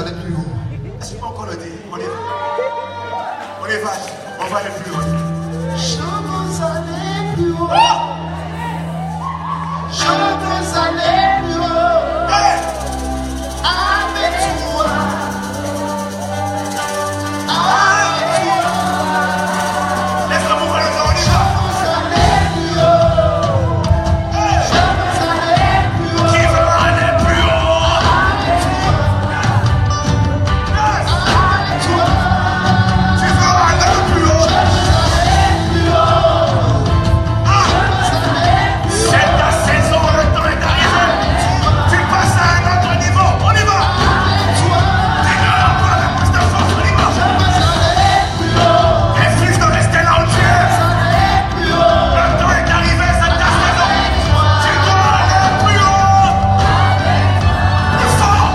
aller plus haut. Est-ce qu'on peut encore le dire? On y va. On y va. On va aller plus haut. Je veux aller plus haut. Je veux aller plus haut. Avec toi. Avec toi. Laisse-moi vous voir le temps. On y va. Je veux aller plus haut. Je veux aller plus haut. Qui veut aller plus haut? Avec toi. Tu veux aller plus haut? Je veux aller plus haut. C'est ta saison, le temps est arrivé. Tu passes à un autre niveau. On y va. Dis-le encore avec plus de force. On y va. Refuse de rester là où tu es. Le temps est arrivé, c'est ta saison. Tu dois aller plus haut. Plus fort.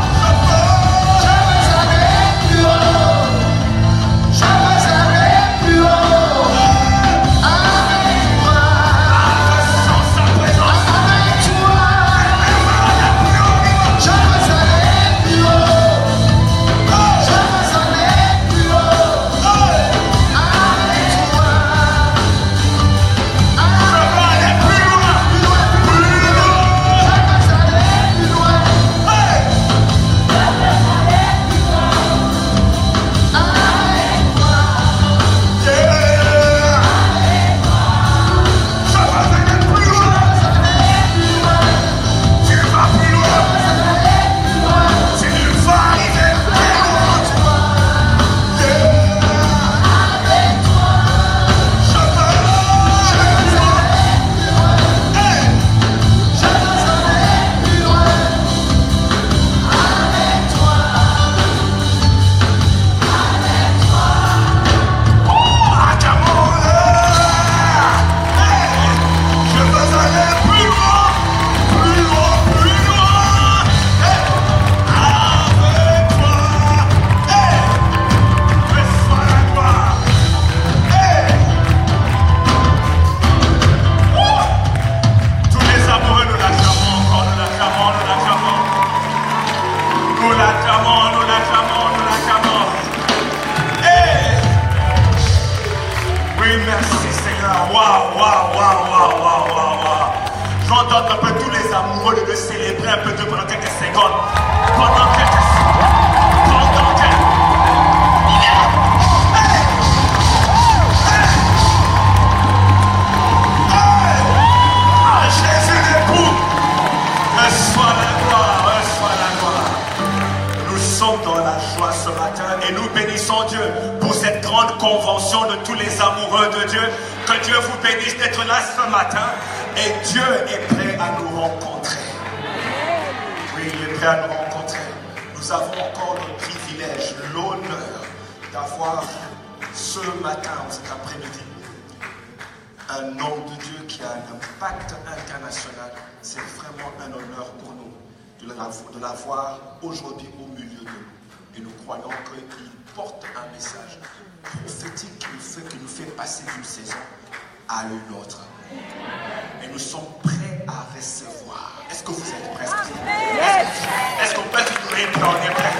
Je veux aller plus haut. Je veux aller plus haut. Avec toi. Je sens sa présence. Avec toi. Je veux aller plus haut. Je veux aller plus haut. Avec toi. Je veux aller plus loin. Plus loin. Je veux aller plus loin. Tous les amoureux, nous l'acclamons encore, nous l'acclamons, nous l'acclamons. Nous l'acclamons, nous l'acclamons, nous l'acclamons. Hey! Oui, merci Seigneur. Waouh, waouh, waouh, waouh, waouh, waouh, waouh. J'entends un peu tous les amoureux de le célébrer un peu de pendant quelques secondes. Pendant quelques secondes. Pendant quelques... Ah, Jésus l'époux, reçois la gloire, reçois la gloire. Nous sommes dans la joie ce matin et nous bénissons Dieu pour cette grande convention de tous les amoureux de Dieu. Que Dieu vous bénisse d'être là ce matin et Dieu est prêt à nous rencontrer. Oui, il est prêt à nous rencontrer. Nous avons encore le privilège, l'honneur d'avoir ce matin, cet après-midi, un homme de Dieu qui a un impact international. C'est vraiment un honneur pour nous de l'avoir aujourd'hui au milieu de nous. Et nous croyons qu'il porte un message prophétique qui nous fait passer d'une saison à une autre. Et nous sommes prêts à recevoir. Est-ce que vous êtes prêts? Est-ce qu'on peut figurer? On est prêts.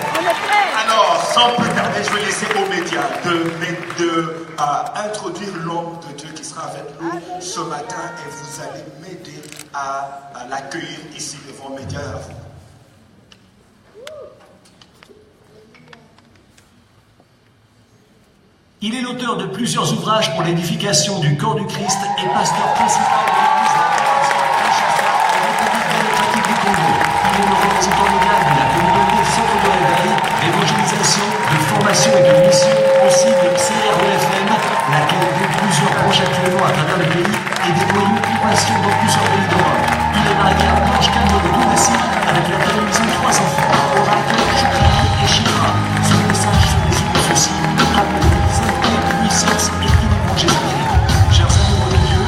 Alors, sans plus tarder, je vais laisser aux médias introduire l'homme de Dieu qui sera avec nous ce matin et vous allez m'aider à l'accueillir ici devant les médias. Il est l'auteur de plusieurs ouvrages pour l'édification du corps du Christ et pasteur principal de l'église de la République démocratique du Congo. Il est le représentant légal de la communauté Centre de réveil, d'évangélisation, de formation et de mission, aussi de CREFM, laquelle fait plusieurs projets actuellement à travers le pays et déploie une occupation dans plusieurs pays d'Europe. Il est marié à Blanche Calme de Goudessi avec laquelle ils ont 3 enfants, Oracle, Choukrani et Chira. Ce message se résume en ceci: appelez, puissance et uniquement Jésus-Christ. Chers amoureux de Dieu,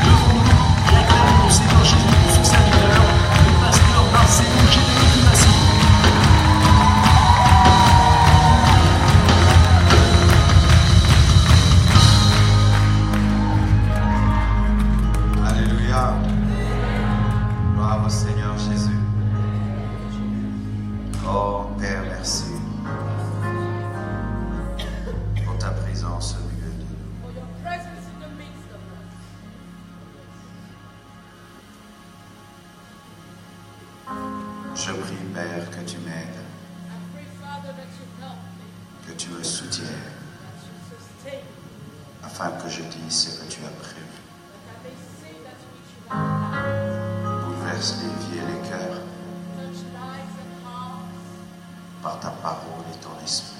levons-nous et acclamons le Seigneur Jésus pour son serviteur, le pasteur Marcelo Généry-Massi. Alléluia. Gloire au Seigneur Jésus. Oh Père, merci. m'aides, que tu me soutiennes, afin que je dise ce que tu as prévu. Bouleverse les vies et les cœurs par ta parole et ton esprit.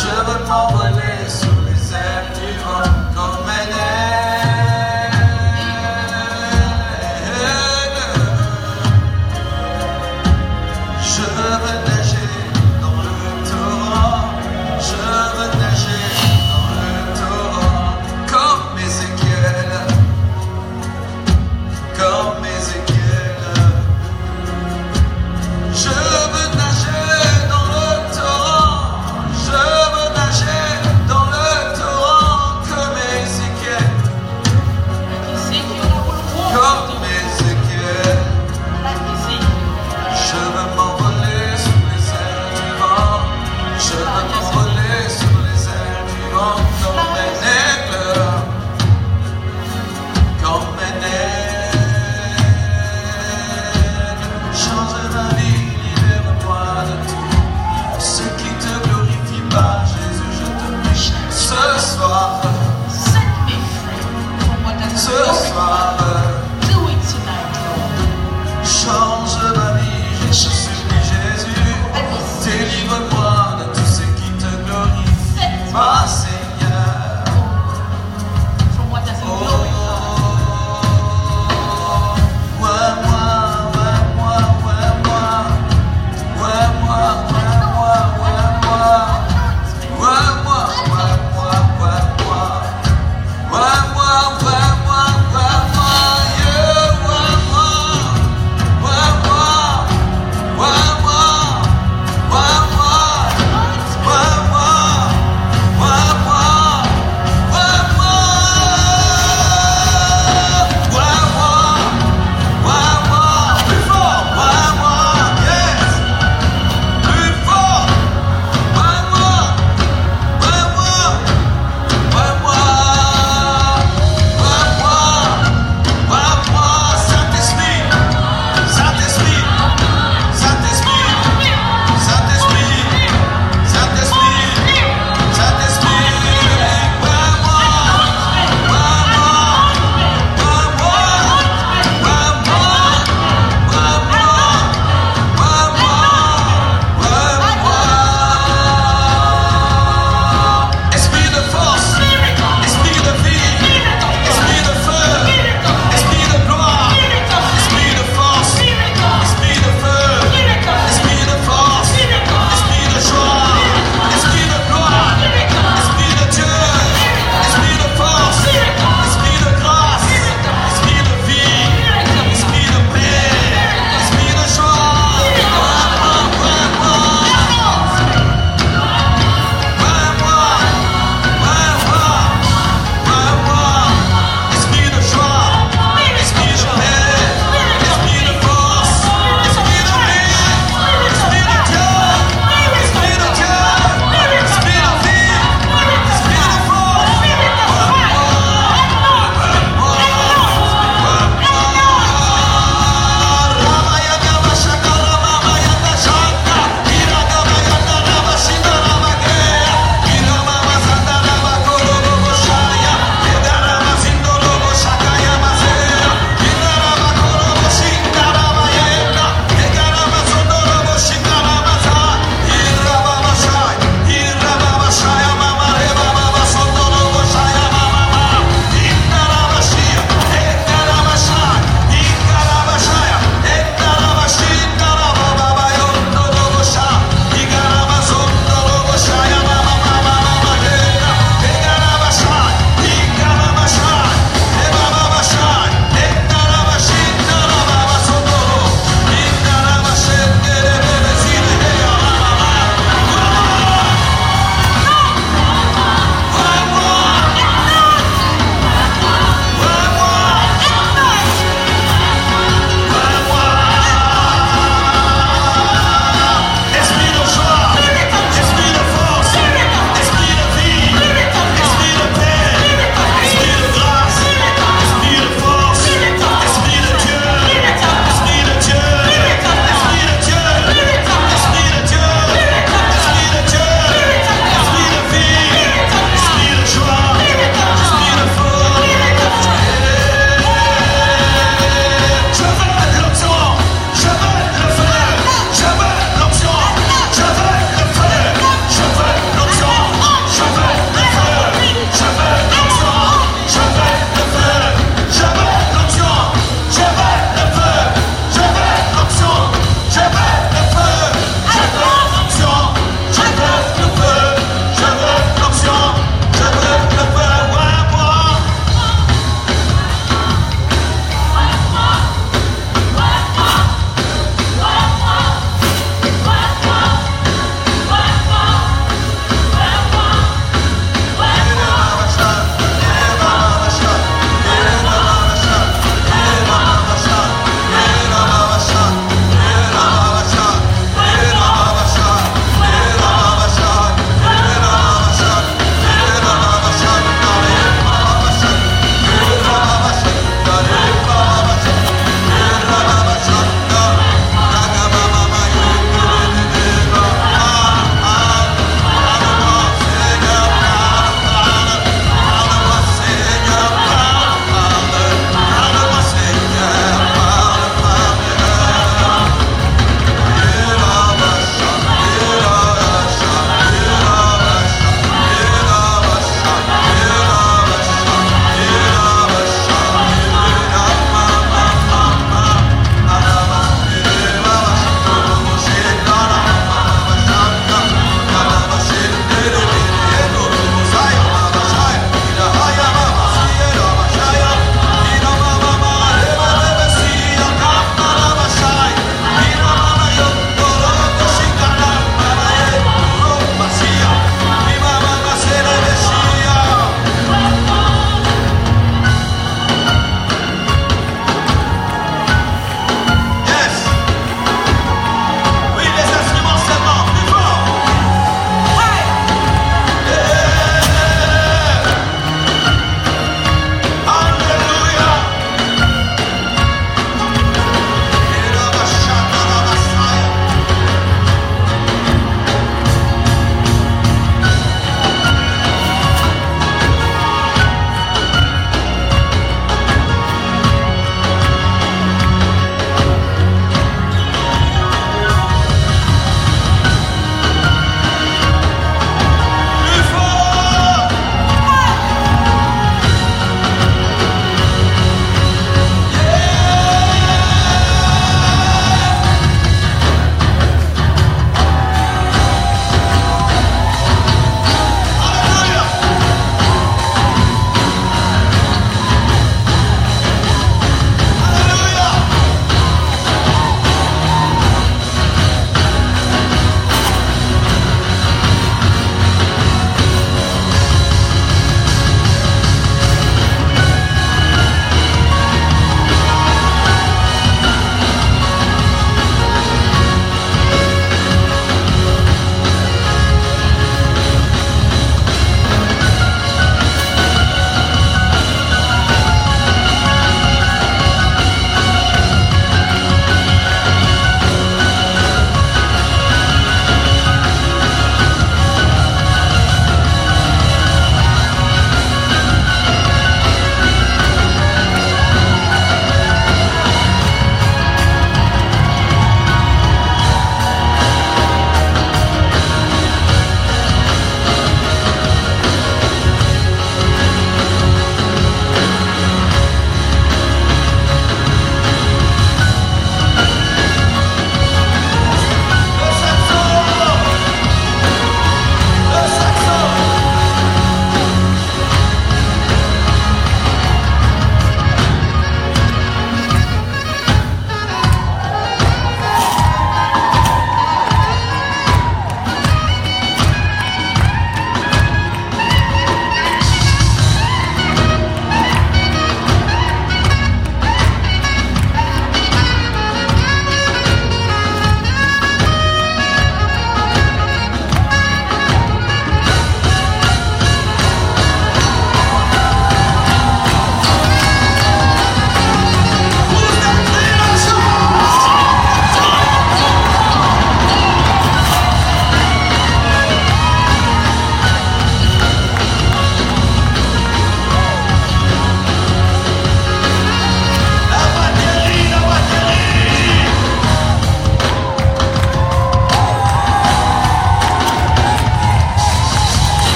Je veux m'envoler sous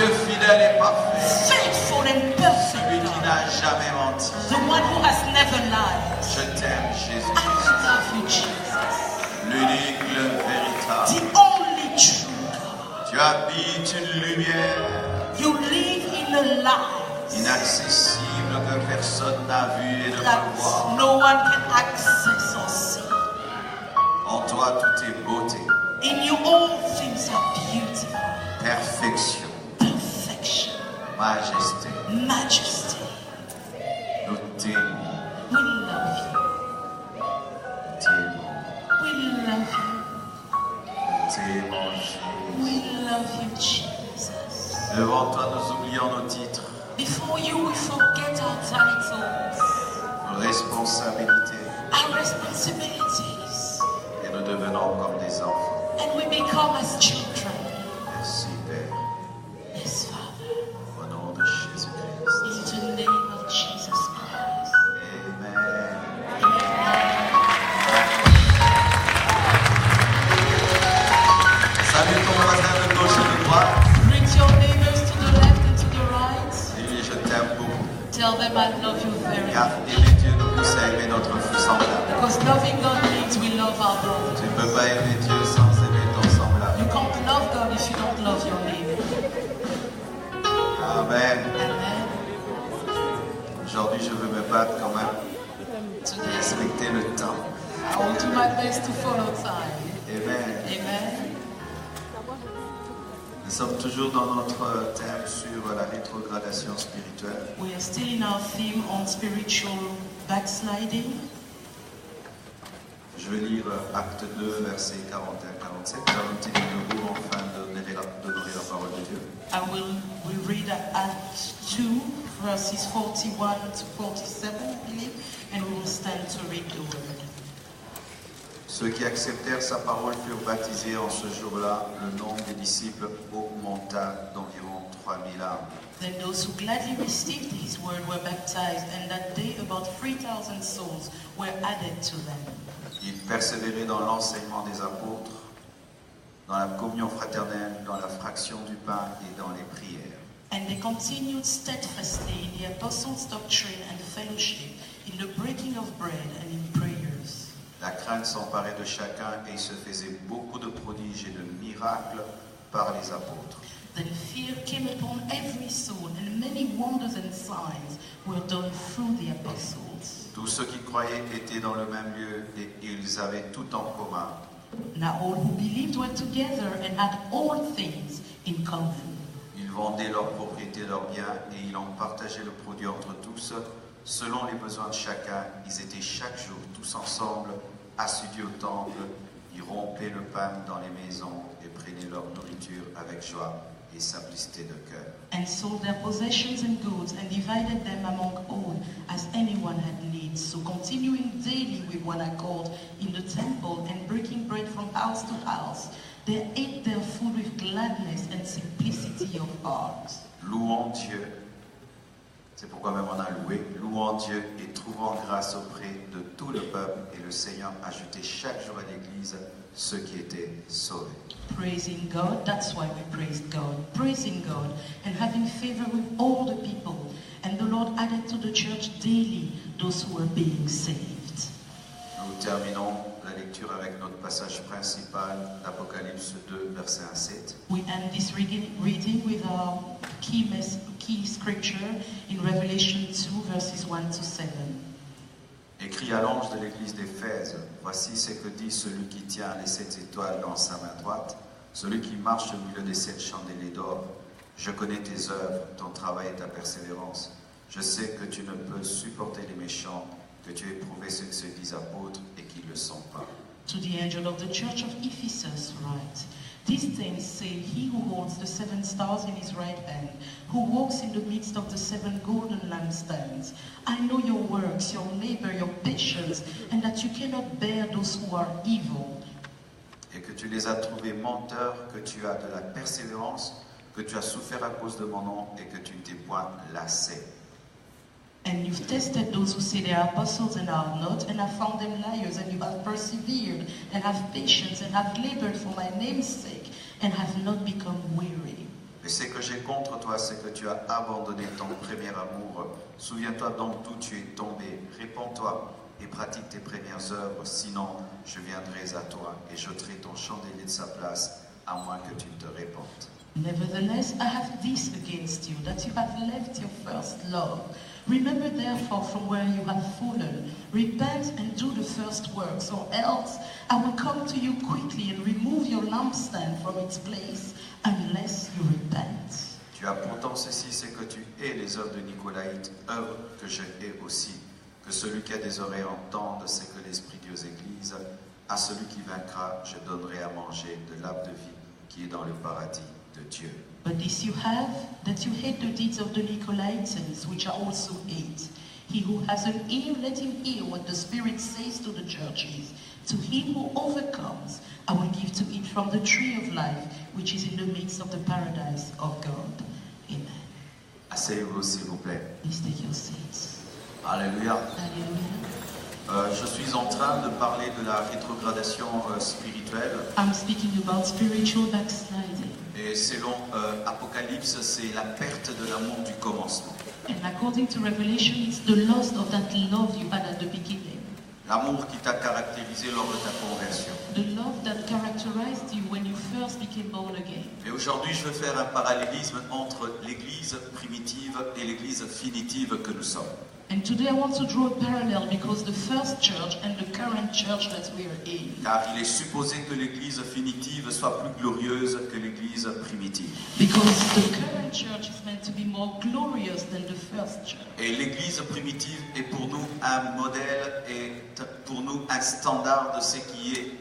Dieu fidèle et parfait. faithful and perfect Celui qui God, n'a jamais menti. the one who has never lied. Je t'aime, Jésus. I love you, Jesus, L'unique, le véritable. the only true God. Tu habites une lumière You live in a light inaccessible que personne n'a vue et ne peut that voir. no one can access or see. En toi, tout est beauté, In you, all things are beautiful, perfection, perfection, majesté. majesty. Nous t'aimons, We love you. t'aimons, We love you. t'aimons, Jésus. We love you, Jesus. Devant toi, nous oublions nos titres, Before you, we forget our titles, nos responsabilités, our responsibilities, et nous devenons comme des enfants. and we become as children. Merci, Père, Yes, Father. au nom de Jésus-Christ. In the name of Jesus Christ. Amen. Salue ton voisin de gauche et de droite. Greet your neighbors to the left and to the right. Dis-lui, je t'aime beaucoup. Tell them I love you very Car much. aimer Dieu nous pousse à aimer notre semblable. Because loving God means we love our brother. Tu ne peux pas aimer Dieu sans aimer ton semblable. You can't love God if you don't love your neighbor. Amen. Amen. Aujourd'hui, je veux me battre quand même. Today, Respecter le temps. I will do my best to follow time. Amen. Amen. Nous sommes toujours dans notre thème sur la rétrogradation spirituelle. We are still in our theme on spiritual backsliding. Je vais lire Acte 2, versets 41-47. Nous allons tenir debout afin d'honorer la parole de Dieu. We read Acts 2, verses 41 to 47, I believe, and we will stand to read the word. Ceux qui acceptèrent sa parole furent baptisés en ce jour-là. Le nombre des disciples augmenta d'environ 3000 âmes. Then those who gladly received his word were baptized, and that day about 3,000 souls were added to them. Ils persévéraient dans l'enseignement des apôtres, dans la communion fraternelle, dans la fraction du pain et dans les prières. And they continued steadfastly in the apostles' doctrine and fellowship, in the breaking of bread and in prayers. La crainte s'emparait de chacun et il se faisait beaucoup de prodiges et de miracles par les apôtres. Then fear came upon every soul, and many wonders and signs were done through the apostles. Tous ceux qui croyaient étaient dans le même lieu et ils avaient tout en commun. Now all who believed were together and had all things in common. Ils vendaient leurs propriétés, leurs biens et ils en partageaient le produit entre tous. Selon les besoins de chacun, ils étaient chaque jour tous ensemble, assidus au temple. Ils rompaient le pain dans les maisons et prenaient leur nourriture avec joie et simplicité de cœur. And sold their possessions and goods and divided them among all as anyone had need. So continuing daily with one accord in the temple and breaking bread from house to house, they ate their food with gladness and simplicity of heart. Louons Dieu, c'est pourquoi même on a loué, louons Dieu et trouvant grâce auprès de tout le peuple, et le Seigneur ajoutait chaque jour à l'église ceux qui étaient sauvés. Praising God, that's why we praised God. Praising God and having favor with all the people. And the Lord added to the church daily those who were being saved. Nous terminons la lecture avec notre passage principal d'Apocalypse 2, verset 1 à 7. We end this reading with our key scripture in Revelation 2, verses 1 to 7. Écrit à l'ange de l'église d'Éphèse, voici ce que dit celui qui tient les 7 étoiles dans sa main droite, celui qui marche au milieu des 7 chandeliers d'or. Je connais tes œuvres, ton travail et ta persévérance. Je sais que tu ne peux supporter les méchants, que tu éprouves ceux qui se disent apôtres et qui ne le sont pas. To the angel of the church of Ephesus write, these things say he who holds the 7 stars in his right hand, who walks in the midst of the 7 golden lampstands. I know your works, your labor, your patience, and that you cannot bear those who are evil. Et que tu les as trouvés menteurs, que tu as de la persévérance, que tu as souffert à cause de mon nom et que tu ne t'es point lassé. And you've tested those who say they are apostles and are not, and have found them liars, and you have persevered, and have patience, and have labored for my name's sake, and have not become weary. Mais ce que j'ai contre toi, c'est que tu as abandonné ton premier amour. Souviens-toi donc d'où tu es tombé. Répands-toi et pratique tes premières œuvres, sinon je viendrai à toi et j'ôterai ton chandelier de sa place, à moins que tu ne te répandes. Nevertheless, I have this against you, that you have left your first love. Remember therefore from where you have fallen. Repent and do the first works, or else I will come to you quickly and remove your lampstand from its place, unless you repent. Tu as pourtant ceci, c'est que tu hais les œuvres de Nicolaïte, œuvres que je hais aussi. Que celui qui a des oreilles entende ce que l'Esprit dit aux églises. À celui qui vaincra, je donnerai à manger de l'arbre de vie qui est dans le paradis de Dieu. But this you have, that you hate the deeds of the Nicolaitans, which I also hate. He who has an ear, let him hear what the Spirit says to the churches. To him who overcomes, I will give to eat from the tree of life, which is in the midst of the paradise of God. Amen. Asseyez-vous, s'il vous plaît. Please take your seats. Alléluia. Hallelujah. Je suis en train de parler de la rétrogradation spirituelle. I'm speaking about spiritual backsliding. Et selon Apocalypse, c'est la perte de l'amour du commencement. And according to Revelation, it's the loss of that love you had at the beginning. L'amour qui t'a caractérisé lors de ta conversion. The love that characterized you when you first became born again. Et aujourd'hui, je veux faire un parallélisme entre l'église primitive et l'église finitive que nous sommes. And today I want to draw a parallel because the first church and the current church that we are in. Car il est supposé que l'église finitive soit plus glorieuse que l'église primitive. Because the current church is meant to be more glorious than the first church. Et l'église primitive est pour nous un modèle et pour nous un standard de ce qui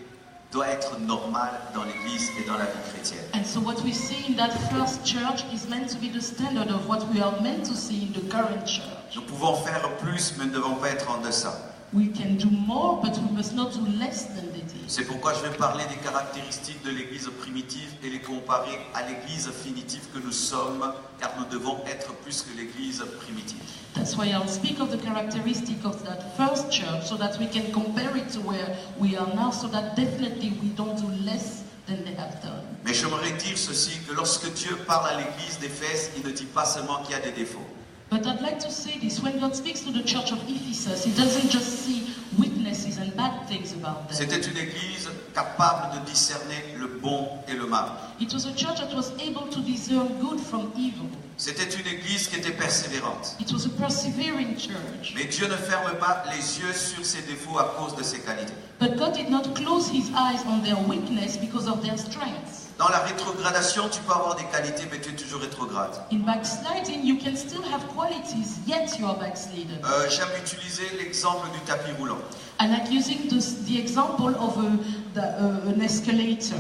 doit être normal dans l'église et dans la vie chrétienne. And so what we see in that first church is meant to be the standard of what we are meant to see in the current church. Nous pouvons faire plus, mais nous ne devons pas être en deçà. We can do more, but we must not do less than they did. C'est pourquoi je vais parler des caractéristiques de l'église primitive et les comparer à l'église finitive que nous sommes, car nous devons être plus que l'église primitive. That's why I'll speak of the characteristic of that first church, so that we can compare it to where we are now, so that definitely we don't do less than they have done. Mais j'aimerais dire ceci, que lorsque Dieu parle à l'église d'Éphèse, il ne dit pas seulement qu'il y a des défauts. But I'd like to say this, when God speaks to the church of Ephesus, He doesn't just see weaknesses and bad things about them. C'était une église capable de discerner le bon et le mal. It was a church that was able to discern good from evil. C'était une église qui était persévérante. It was a persevering church. Mais Dieu ne ferme pas les yeux sur ses défauts à cause de ses qualités. But God did not close His eyes on their weakness because of their strengths. Dans la rétrogradation, tu peux avoir des qualités, mais tu es toujours rétrograde. In backsliding, you can still have qualities, yet you are backslidden. J'aime utiliser l'exemple du tapis roulant. I like using the example of an escalator.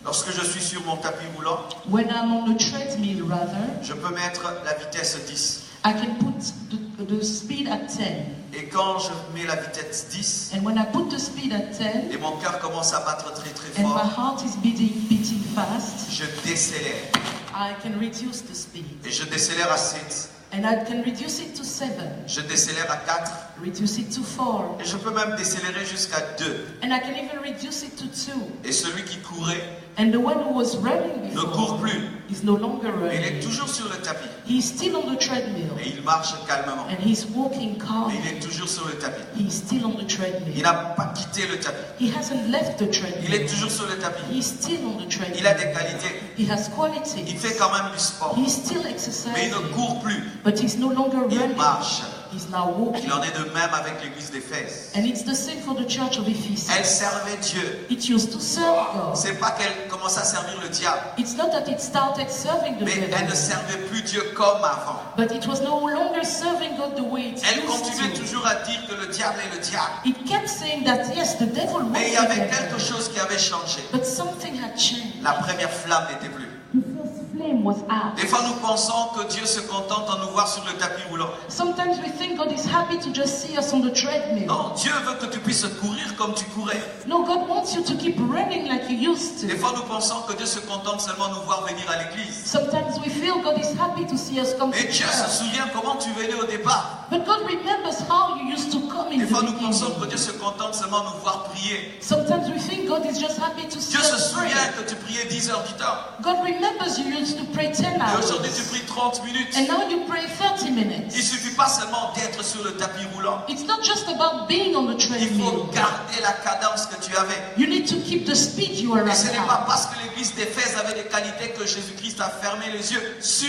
Lorsque je suis sur mon tapis roulant, When I'm on a treadmill, rather, je peux mettre la vitesse 10. I can put the speed at 10. Et quand je mets la vitesse 10, And when I put the speed at 10, et mon cœur commence à battre très très and my fort, heart is beating fast, je décélère. I can reduce the speed. Et je décélère à 7. And I can reduce it to 7, Je décélère à 4. reduce it to 4, Et je peux même décélérer jusqu'à 2. and I can even reduce it to 2. Et celui qui courait And the one who was running ne court before plus. is no longer Mais il est running. toujours sur le tapis. He's still on the treadmill, Et il marche calmement. and he's walking Mais calmly. il est toujours sur le tapis. He's still on the Il treadmill. n'a pas quitté le tapis. He hasn't left the Il treadmill. est toujours sur le tapis. He's still on the Il a treadmill. des qualités. He has Il qualities. fait quand même du sport. He's still Mais il exercising, ne court plus. but he's no longer Il running. marche. He's now walking. Il en est de même avec l'église d'Éphèse. And it's the same for the church of Elle Ephesus. servait Dieu. It used to serve God. C'est pas qu'elle commence à servir le diable. It's not that it started serving the Mais elle ne devil, servait plus Dieu comme avant. but it was no longer serving God the way it Elle used continuait to. toujours à dire que le diable est le diable. It kept saying that yes, the devil was Mais il y the avait quelque devil, chose qui avait changé. but something had changed. La première flamme n'était plus. The first flame was out. Des fois, nous pensons que Dieu se contente en nous voir sur le tapis roulant. Sometimes we think God is happy to just see us on the treadmill. Non, Dieu veut que tu puisses courir comme tu courais. No, God wants you to keep running like you used Des to. fois, nous pensons que Dieu se contente seulement de nous voir venir à l'église. Sometimes we feel God is happy to see us come to Et Dieu se church. souvient comment tu venais au départ. But God remembers how you used to come in Des the fois, nous pensons que beginning. Dieu se contente seulement de nous voir prier. Sometimes we think God is just happy to see Dieu se us pray. souvient que tu priais 10 heures du temps. God remembers you used to pray 10 Et hours. aujourd'hui, tu pries 30 minutes. And now you pray 30 Il ne minutes. suffit pas seulement d'être sur le tapis roulant. It's not just about being on the Il faut treadmill. garder la cadence que tu avais. You need to keep the speed you are Et ce n'est at. pas parce que l'église d'Éphèse avait des qualités que Jésus-Christ a fermé les yeux sur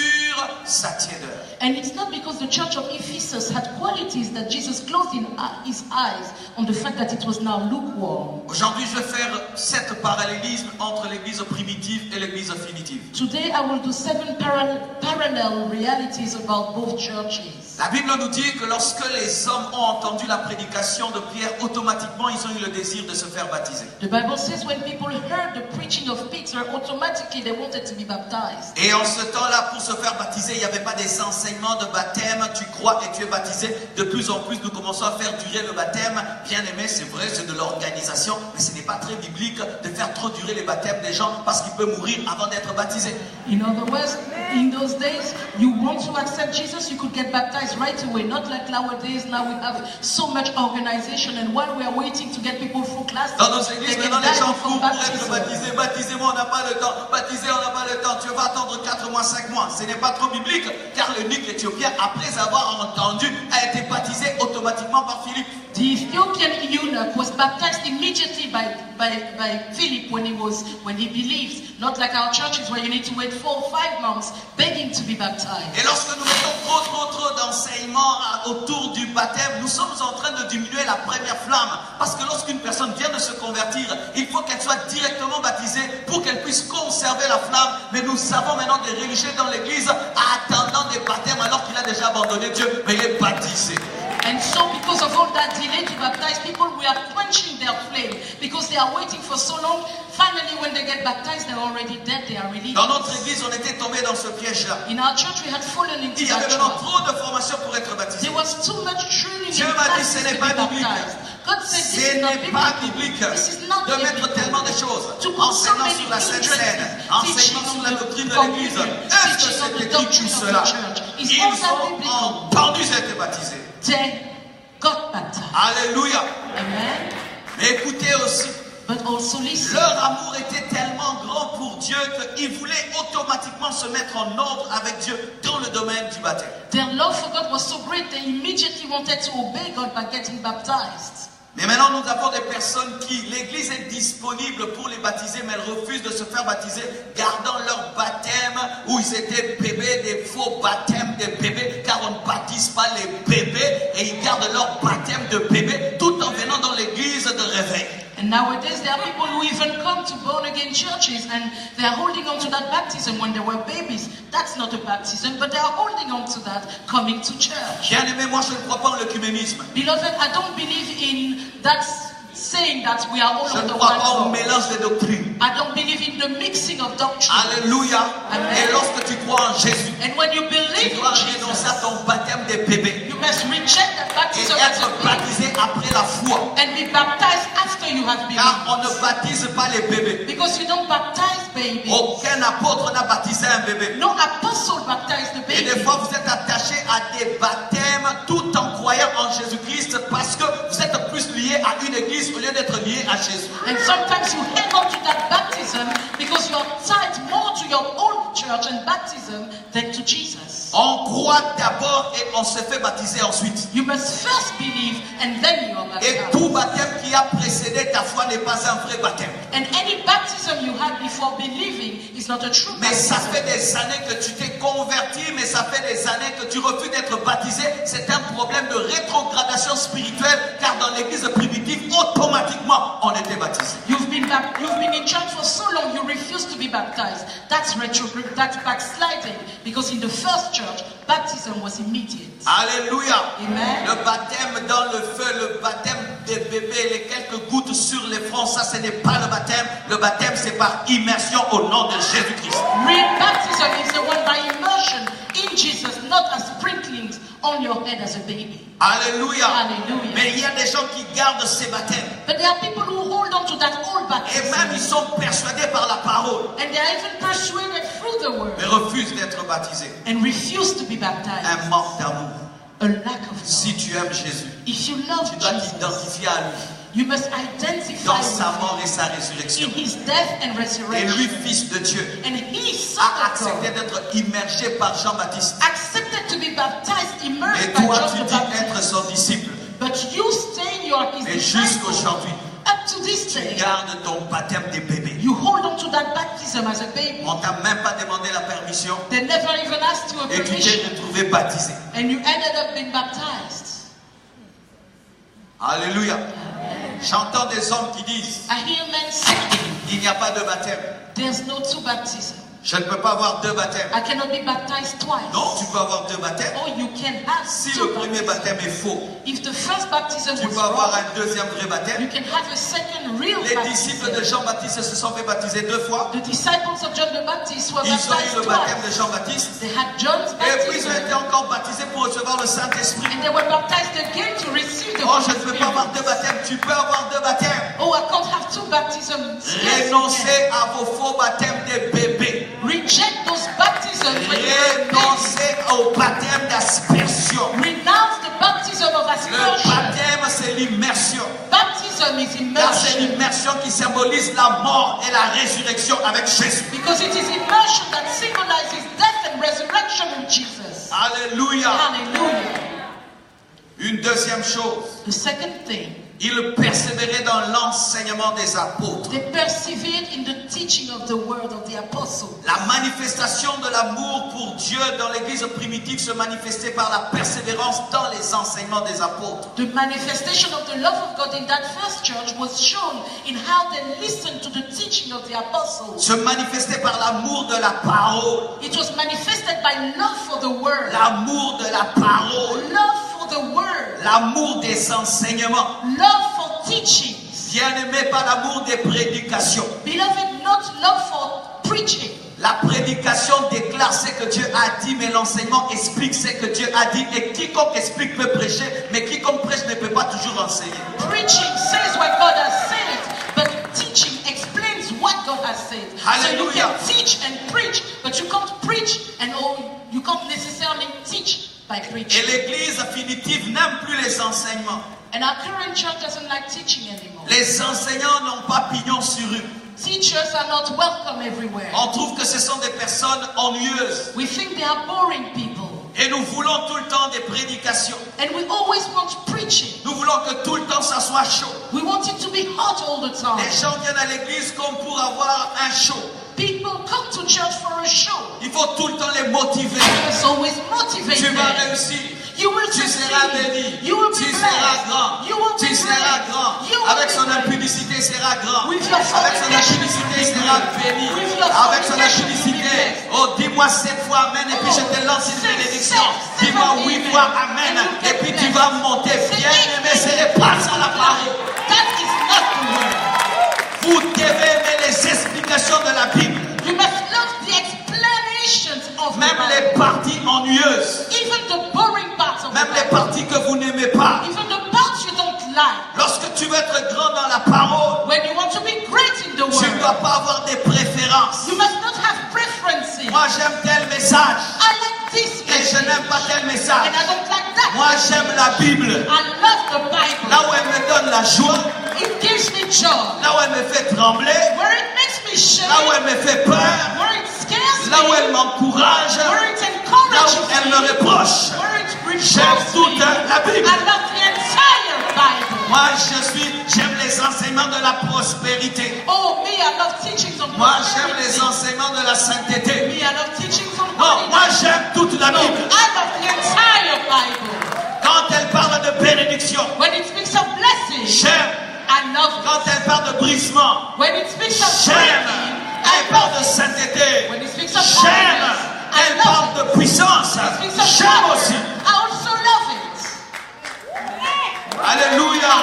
sa tiédeur. And it's not because the church of Ephesus had qualities that Jesus closed his eyes on the fact that it was now lukewarm. Aujourd'hui, je vais faire 7 parallélismes entre l'église primitive et l'église finitive. Today I will do 7 parallel realities about both churches. La Bible nous dit que lorsque les hommes ont entendu la prédication de Pierre, automatiquement ils ont eu le désir de se faire baptiser. The Bible says when people heard the preaching of Peter, automatically they wanted to be baptized. Et en ce temps-là, pour se faire baptiser, il n'y avait pas des enseignements de baptême, tu crois et tu es baptisé. De plus en plus, nous commençons à faire durer le baptême. Bien aimé, c'est vrai, c'est de l'organisation, mais ce n'est pas très biblique de faire trop durer les baptêmes des gens parce qu'ils peuvent mourir avant d'être baptisés. In other words, in those days, you want to accept Jesus, you could get baptized right away. Not like nowadays, now we have so much organization, and while we are waiting to get people through classes, Dans nos they églises, can maintenant, les die gens before courent pour être baptism. baptisés. Baptisez-moi, on n'a pas le temps. Baptisez, on n'a pas le temps. Tu vas attendre 4 mois, 5 mois. Ce n'est pas trop biblique, car l'eunuque éthiopien, après avoir entendu, a été baptisé automatiquement par Philippe. The Ethiopian eunuch was baptized immediately by Philip when he believed. Not like our churches where you need to wait 4 or 5 months begging to be baptized. Et lorsque nous mettons trop d'enseignements autour du baptême, nous sommes en train de diminuer la première flamme. Parce que lorsqu'une personne vient de se convertir, il faut qu'elle soit directement baptisée pour qu'elle puisse conserver la flamme. Mais nous savons maintenant des religieux dans l'église attendant des baptêmes alors qu'il a déjà abandonné Dieu, mais il est baptisé. And so because of all that delay to baptize people, we are quenching their flame. Because they are waiting for so long, finally when they get baptized, they're already dead, they are released. Dans notre église, on était tombé dans ce piège-là. In our church, we had fallen into Il y avait that vraiment trap. trop de formation pour être baptisé. There was too much training Dieu in m'a dit, classes ce to n'est be pas biblique. baptized. God said this Ce is not n'est pas biblical. biblique This is not de mettre biblical. tellement de choses. To put so Enseignant many sur la Sainte interests, Seine, teaching enseignement sur la on doctrine the de l'Église. communion, Est-ce que teaching on c'est the écrit tout doctrine of cela? the church. Is Ils all that ont biblical? entendu être baptisés. They got baptized. Alléluia. Amen. Mais écoutez aussi, But also listen. leur amour était tellement grand pour Dieu qu'ils voulaient automatiquement se mettre en ordre avec Dieu dans le domaine du baptême. Their love for God was so great they immediately wanted to obey God by getting baptized. Mais maintenant, nous avons des personnes qui, l'église est disponible pour les baptiser, mais elles refusent de se faire baptiser, gardant leur baptême où ils étaient bébés, des faux baptêmes de bébés, car on ne baptise pas les bébés, et ils gardent leur baptême de bébé tout en venant dans l'église de réveil. And nowadays there are people who even come to born-again churches and they are holding on to that baptism when they were babies. That's not a baptism, but they are holding on to that coming to church. Bien aimé, moi je ne crois pas en l'œcuménisme. Beloved, I don't believe in that saying that we are all Je of ne the crois one pas au God. mélange des doctrines. I don't believe in the mixing of doctrine. Alléluia. Amen. Et lorsque tu crois en Jésus, And when you tu believe dois in renoncer à Jesus, ton baptême des bébés you must reject that et baptism as a être baby baptisé après la foi. and be baptized after you have Car on believed. ne baptise pas les bébés. Because you don't baptize babies. Aucun apôtre n'a baptisé un bébé. No apostle baptized the Et baby. des fois, vous êtes attaché à des baptêmes tout en croyant en Jésus-Christ parce que vous êtes plus lié à une église au lieu d'être lié à Jésus. And sometimes you hang on to that baptism because you're tied more to your own church and baptism than to Jesus. On croit d'abord et on se fait baptiser ensuite. You must first believe and then you are Et baptized. tout baptême qui a précédé ta foi n'est pas un vrai baptême. And any baptism you had before believing is not a true Mais ça baptism. fait des années que tu t'es converti, mais ça fait des années que tu refuses d'être baptisé. C'est un problème de rétrogradation spirituelle, car dans l'église primitive, automatiquement, on était baptisé. You've been in church for so long you refuse to be baptized. That's backsliding because in the first church, baptism was immediate. Alléluia. Amen. Le baptême dans le feu, le baptême des bébés, les quelques gouttes sur les fronts, ça ce n'est pas le baptême. Le baptême c'est par immersion au nom de Jésus-Christ. Real baptism is the one by immersion in Jesus, not as sprinklings on your head as a baby. Alléluia. Alléluia. Mais il y a des gens qui gardent ces baptêmes. But there are people who hold on to that old Et même ils baptism. sont persuadés par la parole, And they are even persuaded through the word mais refusent d'être baptisés. and refuse to be baptized. Un manque d'amour. a lack of Si love. tu aimes Jésus, If you love tu dois Jesus, t'identifier à lui you must identify dans sa with mort him et sa résurrection. in his death and Et resurrection. lui, fils de Dieu, And he, son a of God, accepté d'être immergé par Jean-Baptiste. accepted to be baptized, Et immersed by toi, John tu the dis être Baptist. son disciple. But you stay, you are his Et disciple. jusqu'aujourd'hui, Up to this tu day, gardes ton baptême des bébés. you hold on to that baptism as a baby. On t'a même pas demandé la permission They never even asked you a et tu t'es permission, retrouvé baptisé. and you ended up being baptized. Alléluia. J'entends des hommes qui disent, I hear men saying, il n'y a pas de baptême. there's no two baptism. Je ne peux pas avoir deux baptêmes. I cannot be baptized twice. Non, tu peux avoir deux baptêmes. Or you can have Si two le premier baptisms. baptême est faux, If the first baptism tu was peux avoir wrong, un deuxième vrai you baptême. can have a second real Les disciples de baptism. Jean-Baptiste se sont fait baptiser deux fois. The disciples of John the Baptist were Ils ont eu baptized le baptême de twice. Jean-Baptiste. They had John's Et puis ils ont été baptism, encore baptisés pour recevoir le Saint-Esprit. and they were baptized again to receive the Oh, Holy je ne peux pas Spirit. avoir deux baptêmes. Tu peux avoir deux baptêmes. Oh, I can't have two baptisms. Yes, you Renoncez à vos faux baptêmes des bébés. can. Reject those baptisms when you are babies. Renoncez au baptême d'aspersion. Renounce the baptism of Le aspersion. baptême, c'est l'immersion. Baptism is Car c'est immersion. l'immersion qui symbolise la mort et la résurrection avec Jésus. Because it is immersion that symbolizes death and resurrection in Jesus. Alléluia. Hallelujah. Une deuxième chose, The second thing, il persévérait dans l'enseignement des apôtres. they persevered in the teaching of the word of the apostles. La manifestation de l'amour pour Dieu dans l'église primitive se manifestait par la persévérance dans les enseignements des apôtres. The manifestation of the love of God in that first church was shown in how they listened to the teaching of the apostles. Se manifestait par l'amour de la parole. It was manifested by love for the word. L'amour de la parole. Love for the word. L'amour des enseignements. Love for teachings. Bien-aimé, pas l'amour des prédications. Beloved, not love for preaching. La prédication déclare ce que Dieu a dit, mais l'enseignement explique ce que Dieu a dit. Et quiconque explique peut prêcher, mais quiconque prêche ne peut pas toujours enseigner. Preaching says what God has said, but teaching explains what God has said. So you Hallelujah. can teach and preach, but you can't preach and you can't necessarily teach by Et preaching. l'église affinitive n'aime plus les enseignements. And our current church doesn't like teaching anymore. Les enseignants n'ont pas pignon sur rue. Teachers are not welcome everywhere. On trouve que ce sont des personnes ennuyeuses. We think they are boring people. Et nous voulons tout le temps des prédications. And we always want preaching. Nous voulons que tout le temps ça soit chaud. We want it to be hot all the time. Les gens viennent à l'église comme pour avoir un show. People come to church for a show. Il faut tout le temps les motiver. It's always motivated. Tu vas réussir. You will Tu succeed. seras béni. You will be Tu blessed. seras grand. You will Tu be seras great. grand. You will Avec be son great. impudicité, il sera grand. With your Avec son fornication, impudicité, il sera béni. With your Avec son fornication, impudicité. you will Oh, dis-moi 7 fois Amen et puis je te lance une bénédiction. Dis-moi 8 fois Amen et puis tu vas monter. Bien aimé, ce n'est pas ça la parole. That is not the word. Vous devez aimer les explications de la Bible. You must love the explanations of the Même Bible. les parties ennuyeuses. Even the boring parts of Même the les Bible. parties que vous n'aimez pas. Even the parts you don't like. Lorsque tu veux être grand dans la parole, When you want to be great in the tu ne word, dois pas avoir des préférences. you must not have preferences. Moi j'aime tel message I like this et je message, n'aime pas tel message. and I don't like that. Moi j'aime la Bible. I love the Bible. Là où elle me donne la joie, It gives me joy. là où elle me fait trembler, Where it makes me shake. là où elle me fait peur, Where it scares là où me. elle m'encourage, Where it là encourages où elle me. me reproche. Where it J'aime reproaches toute me. la Bible. I love the entire Bible. Moi j'aime les enseignements de la prospérité. Oh, me, I love teachings on Moi j'aime prosperity. les enseignements de la sainteté. Me, I love teachings on Non, moi holiness. j'aime toute la No, I Bible. love the entire Bible. Quand elle parle de bénédiction, When it speaks of blessing, j'aime. I love it. Quand elle parle de brisement, When it speaks of j'aime. breaking, Elle I parle love de it. sainteté, When it speaks of j'aime. holiness, I Elle love parle it. de puissance, When it speaks of j'aime power, aussi. I also love it. Alléluia.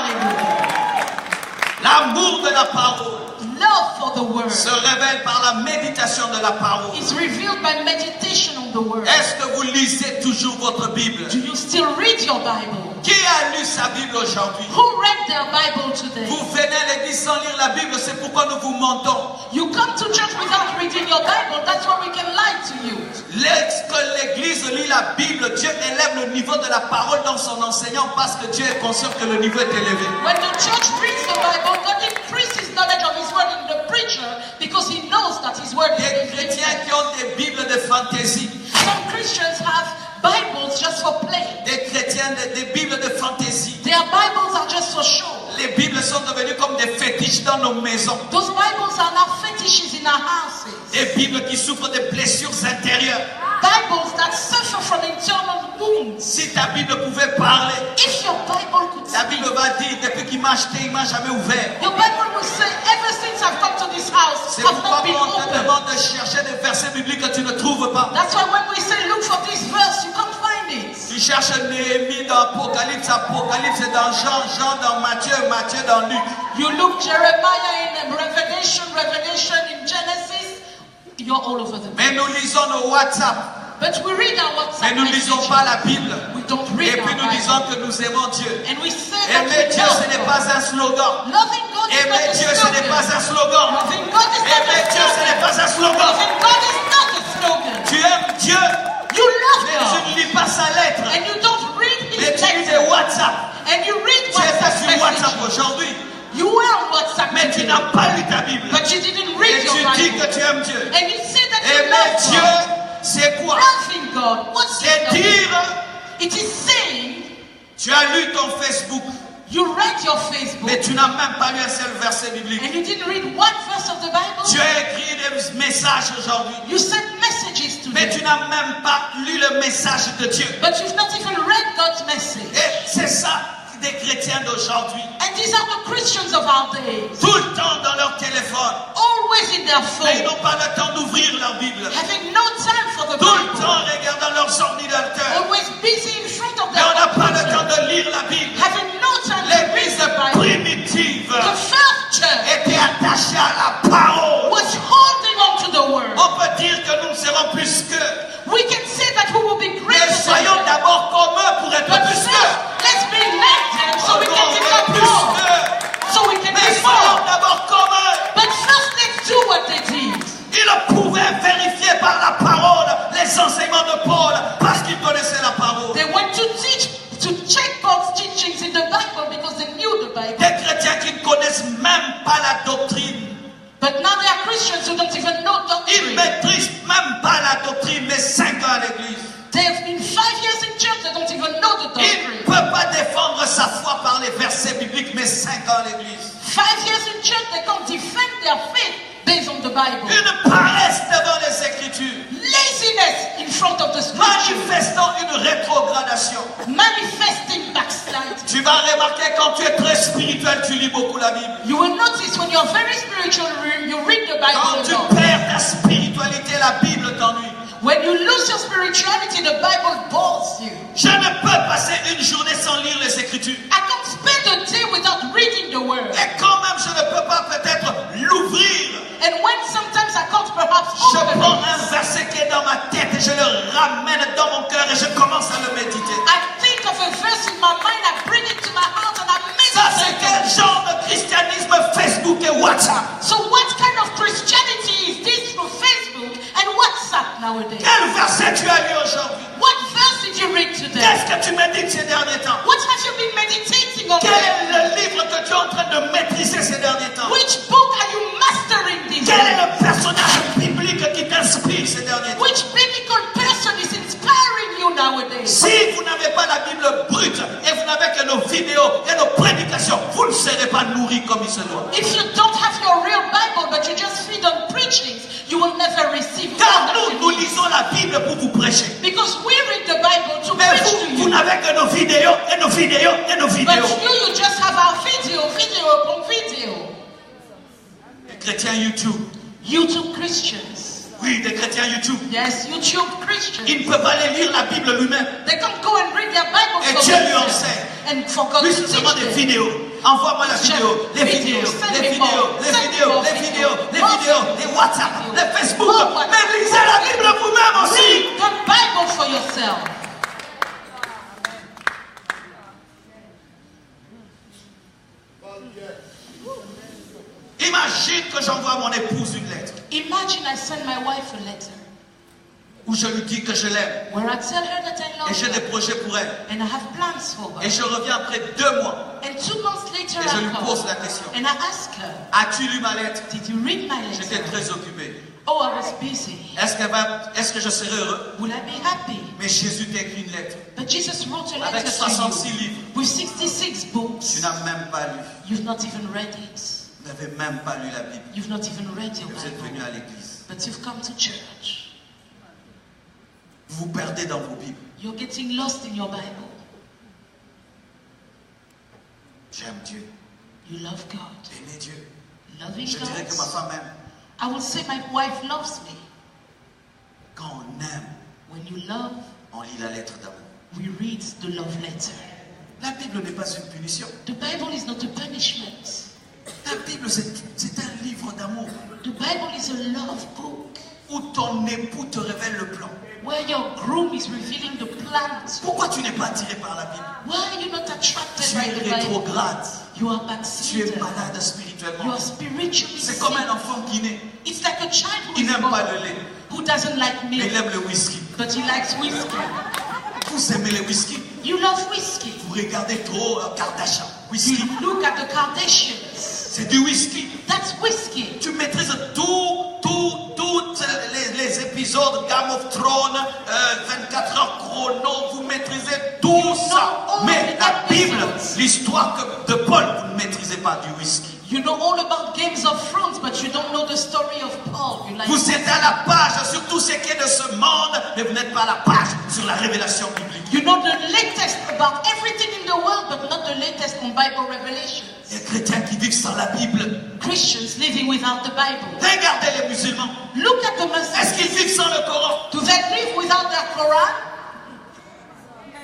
L'amour de la parole Love for the word se révèle par la méditation de la parole. is revealed by meditation on the word. Est-ce que vous lisez toujours votre Bible? Do you still read your Bible? Qui a lu sa Bible aujourd'hui? Who read their Bible today? Vous venez à l'église sans lire la Bible, c'est pourquoi nous vous mentons. You come to church without reading your Bible, that's why we can lie to you. Lorsque l'église lit la Bible, Dieu élève le niveau de la parole dans son enseignant parce que Dieu est conscient que le niveau est élevé. When the church reads the Bible, God increases knowledge of His word in the preacher because He knows that His word Des is chrétiens qui ont des Bibles de fantaisie. Some Christians have Bibles just for play. Des chrétiens, des Bibles de fantaisie. Their Bibles are just for show. Les Bibles sont devenues comme des fétiches dans nos maisons. Those Bibles are now fetishes in our houses. Des Bibles qui souffrent de blessures intérieures. Bibles that suffer from internal wounds. Si ta Bible pouvait parler, If your Bible could la Bible speak, va dire, depuis qu'il m'a acheté, il m'a jamais ouvert. your Bible will say, ever since I've come to this house, C'est I've pourquoi not been quand on te open. demande de chercher des versets bibliques que tu ne trouves pas. That's why when we say, look for this verse, you can't find it. Tu cherches Néhémie dans Apocalypse, Apocalypse c'est dans Jean, Jean dans Matthieu, Matthieu dans Luc. You look Jeremiah in Revelation, Revelation in Genesis, you're all over the place. Mais nous lisons nos WhatsApp. But we read our Mais WhatsApp nous ne lisons messages. pas la Bible. We don't Et read puis our nous disons Bible. que nous aimons Dieu. And we say that Aimer we Dieu, love ce n'est God. pas un slogan. Loving God is not Aimer a Dieu, ce n'est pas slogan. un slogan. Loving God is not Aimer a Dieu, ce n'est slogan. pas un slogan. Loving God is not a slogan. Tu aimes Dieu, You love mais God. tu ne lis pas sa lettre. And you don't read Mais His tu lis des letter. WhatsApp. And you read Tu étais WhatsApp sur WhatsApp messages. aujourd'hui. You were on WhatsApp Mais tu today. n'as pas lu ta Bible. But you didn't Et read your tu dis Bible. que tu aimes Dieu. And you say that you Aimer love Dieu, God. c'est quoi? Loving God. What's C'est it? dire, It is saying tu as lu ton Facebook, you read your Facebook mais tu n'as même pas lu un seul verset biblique. and you didn't read one verse of the Bible. Tu as écrit des messages aujourd'hui, You sent messages to mais them, tu n'as même pas lu le message de Dieu. but you've not even read God's message. Et c'est ça des chrétiens d'aujourd'hui. And these are the Christians of our days, Tout le temps dans leur téléphone, always in their mais ils phone, n'ont pas le temps d'ouvrir leur Bible. having no time for the Tout le Bible, temps regardant leurs ordinateurs, always busy in front of mais their on n'a pas le computer, temps de lire la Bible. having no time to read L'église the Bible. primitive The first church était attachée à la parole. was holding on to the word. On peut dire que nous ne serons plus qu'eux. We can say that we will be Mais greater soyons than them. d'abord comme eux pour être But plus first, qu'eux. let's be like them so we can become Plus more. qu'eux. So we can Mais be soyons more. d'abord comme eux. But first, let's do what they did. Ils pouvaient vérifier par la parole les enseignements de Paul parce qu'ils connaissaient la parole. They went to teach, to check Paul's teachings in the Bible because they knew the Bible. Des chrétiens qui ne connaissent même pas la doctrine. But now there are Christians who don't even know Ils ne doctrine. maîtrisent même pas la doctrine, mais 5 ans à l'église. They have been 5 years in church, they don't even know the Il ne doctrine. peut pas défendre sa foi par les versets bibliques, mais 5 ans à l'église. 5 years in church, they can't defend their faith based on the Bible. Une paresse devant les Écritures, Laziness in front of the scripture. manifestant une rétrogradation. Manifesting backslide. Tu vas remarquer quand tu es très spirituel, tu lis beaucoup la Bible. You will notice when you're very spiritual, you read the Quand Bible tu a lot. perds ta spiritualité, la Bible t'ennuie. When you lose your spirituality, the Bible bores you. Je ne peux passer une journée sans lire les Écritures. I can't spend a day without reading the word. Et quand même, je ne peux pas peut-être l'ouvrir. And when sometimes I can't perhaps Je open prends it, un verset qui est dans ma tête et je le ramène dans mon cœur et je commence à le méditer. I think of a verse in my mind, I bring it to my heart and I Ça, c'est meditate quel on it. genre de christianisme Facebook et WhatsApp? So what kind of Christianity is this through Facebook and WhatsApp nowadays? Quel verset tu as lu aujourd'hui? What verse did you read today? Qu'est-ce que tu médites ces derniers temps? What have you been meditating on? Quel est le livre que tu es en train de maîtriser ces derniers temps? Which book are you mastering these Quel est days? le personnage biblique qui t'inspire ces derniers temps? Which biblical person is inspiring you nowadays? Si vous n'avez pas la Bible brute et vous n'avez que nos vidéos et nos prédications, vous ne serez pas nourris comme il se doit. If you don't have your real Bible but you just feed on preachings, you will never receive Car all that nous, you nous need. lisons la Bible pour vous prêcher. Because we read the Bible to Mais preach to vous, vous you. n'avez que nos vidéos et nos vidéos et nos But vidéos. you just have our video upon video. Les chrétiens YouTube. YouTube Christians. Oui, des chrétiens YouTube. Yes, YouTube Christians. Il ne peut pas aller lire la Bible lui-même. They can't go and read their Bible Et for Dieu lui themselves. enseigne. And for God Lui, to c'est seulement teach des them. vidéos. Envoie-moi la vidéo, les vidéos, les vidéos, les vidéos, les vidéos, les vidéos, les WhatsApp, les Facebook. Mais lisez la Bible vous-même aussi. Read the Bible for yourself. mon épouse une lettre Imagine I send my wife a letter où je lui dis que je l'aime where I tell her that I love et j'ai des her projets pour elle. and I have plans for Et her. je reviens après 2 mois And 2 months later et je I lui pose come la question. and I ask her, As-tu lu ma lettre? did you read my J'étais letter? très occupé. Oh, I was busy. Est-ce que je serai heureux? Will I be happy? Mais Jésus t'a écrit une lettre. But Jesus wrote a Avec letter 66 to you livres. with 66 Tu books. n'as même pas lu. You've not even read it. Vous n'avez même pas lu la Bible. You've not even read your Vous êtes venu Bible. à l'église. But you've come to church. Vous vous perdez dans vos Bibles. You're getting lost in your Bible. J'aime Dieu. You love God. Aimez Dieu. Loving Je dirais que ma God. femme aime. I will say my wife loves me. Quand on aime, When you love, on lit la lettre d'amour. we read the love letter. La Bible n'est pas une punition. The Bible is not a punishment. La Bible, c'est un livre d'amour The Bible is a love book où ton époux te révèle le plan. where your groom is revealing the plans. Pourquoi tu n'es pas attiré par la Bible? Why are you not attracted Tu by es the Bible? rétrograde. You are Tu es backslidden. malade You spirituellement. are spiritually C'est sick. comme un enfant qui naît. It's like a child who Il is n'aime born, pas le lait, who doesn't like mais il milk, aime le whisky. but he likes whiskey. Vous aimez le whisky? You love whiskey. Vous regardez trop Kardashian. You Whisky, look at the Kardashians. c'est du whisky. That's whiskey. Tu maîtrises tous les épisodes Game of Thrones, 24 heures chrono, vous maîtrisez tout ça. all Mais the la Bible, episodes. l'histoire de Paul, vous ne maîtrisez pas du whisky. You know all about Games of Thrones, but you don't know the story of Paul. You like Vous êtes à la page sur tout ce qui est de ce monde, mais vous n'êtes pas à la page sur la révélation biblique. You know the latest about everything in the world, but not the latest on Bible revelations. Les chrétiens qui vivent sans la Bible, Christians living without the Bible. regardez les musulmans. Look at the Est-ce qu'ils Muslims. vivent sans le Coran? Do they live without their Quran?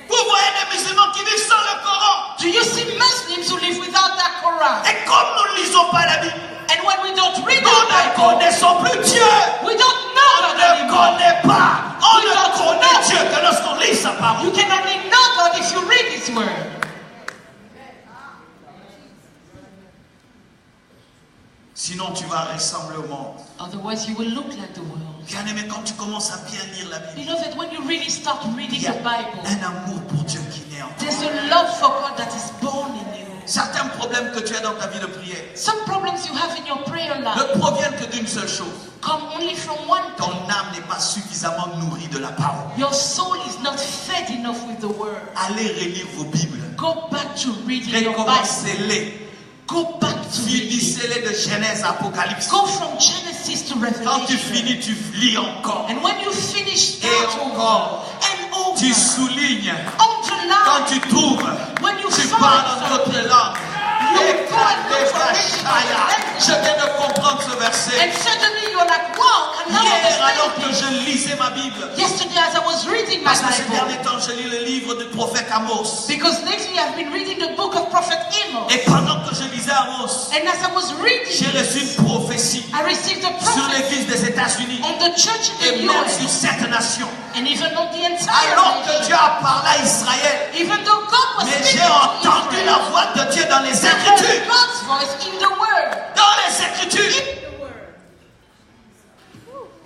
Vous voyez des musulmans qui vivent sans le Coran. Do you see Muslims who live without their Quran? Et comme nous ne lisons pas la Bible, And when we don't read nous our ne Bible, connaissons plus Dieu. we don't know On God ne anymore. connaît pas. On We ne don't connaît know. Dieu que lorsqu'on lit sa parole. You can only know God if you read His Word. Sinon, tu vas ressembler au monde. Otherwise, you will look like the world. Bien-aimé, quand tu commences à bien lire la Bible, Beloved, when you really start il reading y a the Bible, un amour pour Dieu qui naît en toi. there's a love for God that is born in you. Certains problèmes que tu as dans ta vie de prière Some problems you have in your prayer life ne proviennent que d'une seule chose. come only from one Ton thing. âme n'est pas suffisamment nourrie de la parole. Your soul is not fed enough with the Word. Allez relire vos Bibles. Go back to reading your Bible. Recommencez-les. Go back to reading. Finissez-les de Genèse à Apocalypse. Go from Genesis to Quand tu Revelation. finis, tu lis encore. And when you finish, Et start encore. over and over. Tu soulignes. Underline. Quand tu trouves, When you tu find parles en something. d'autres langues. You Et go and look for it. je viens de comprendre ce verset. And suddenly you're like, wow, and now I Hier, alors que understand je lisais ma Bible, it. Yesterday as I was reading my parce que ces Bible, derniers temps, je lis le livre du prophète Amos. because lately I've been reading the book of Prophet Amos. Et pendant que je lisais Amos, And as I was reading j'ai it, reçu une prophétie I received a sur prophecy l'église des États-Unis on the church in et the même US, sur cette nation. and even on the entire Alors que Dieu nation. a parlé à Israël, Even though God was mais speaking j'ai to entendu Israel, la voix de Dieu dans les I heard Écritures. God's voice in the Word. Dans les Écritures.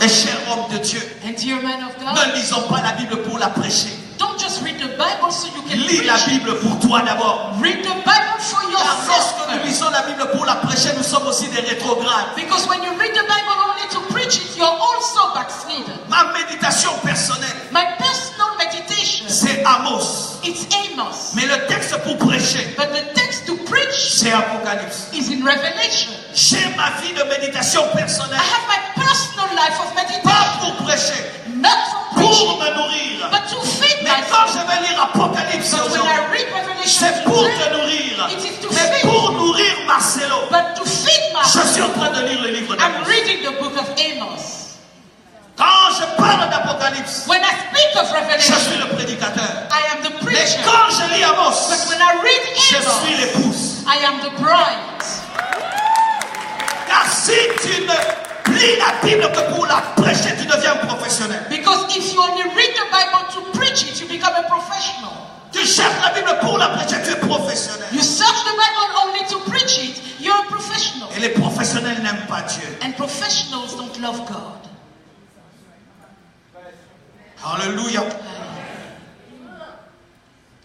Et cher homme de Dieu, And dear man of God, ne lisons pas la Bible pour la prêcher. don't just read the Bible so you can Lis la preach it. Bible pour toi d'abord. Read the Bible for Car yourself lorsque nous first. lisons la Bible pour la prêcher, nous sommes aussi des rétrogrades. Because when you read the Bible only to preach it, you're also backslidden. Ma méditation personnelle, My personal meditation, c'est Amos. it's Amos. Mais le texte pour prêcher, But the text to preach c'est Apocalypse. is in Revelation. J'ai ma vie de méditation I personnelle, have my personal life of pas meditation, pour prêcher, not for pour preaching, me nourrir. but to feed Mais quand myself. je vais lire Apocalypse But when aujourd'hui, I read Revelation c'est pour te today, nourrir. it is to Mais feed. pour nourrir Marcelo, But to feed je myself, suis en train de lire le livre I'm d'Amos. reading the book of Amos. Quand je parle d'Apocalypse, When I speak of je Revelation, suis le prédicateur. I am the Mais preacher. quand je lis Amos, But when I read je suis Amos, l'épouse. I am the bride. Car si tu ne lis la Bible que pour la prêcher, tu deviens un professionnel. Because if you only read the Bible to preach it, you become a professional. Tu cherches la Bible pour la prêcher, tu es professionnel. You search the Bible only to preach it, you're a professional. Et les professionnels n'aiment pas Dieu. And professionals professionals don't love God. Alléluia.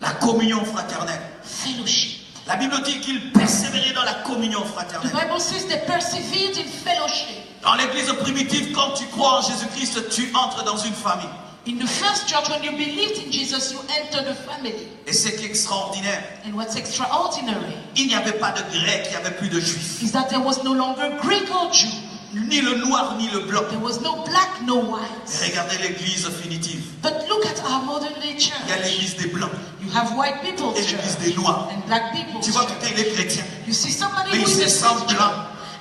La communion fraternelle. Fellowship. La Bible dit qu'ils persévéraient dans la communion The fraternelle. Bible says they persevered in fellowship. Dans l'église primitive, quand tu crois en Jésus-Christ, tu entres dans une famille. In the first church, when you believed in Jesus, you entered a family. Et ce qui est extraordinaire, And what's extraordinary il n'y avait pas de Grecs, il n'y avait plus de Juifs. is that there was no longer Greek or Jew. Ni le noir, ni le blanc. There was no black, no white. Et regardez l'église finitive. But look at our modern day church. Il y a l'église des blancs You have white people's et church l'église des noirs. and black people's Tu vois church. quelqu'un, il est chrétien. You see somebody Mais who il se is a sent Christian blanc.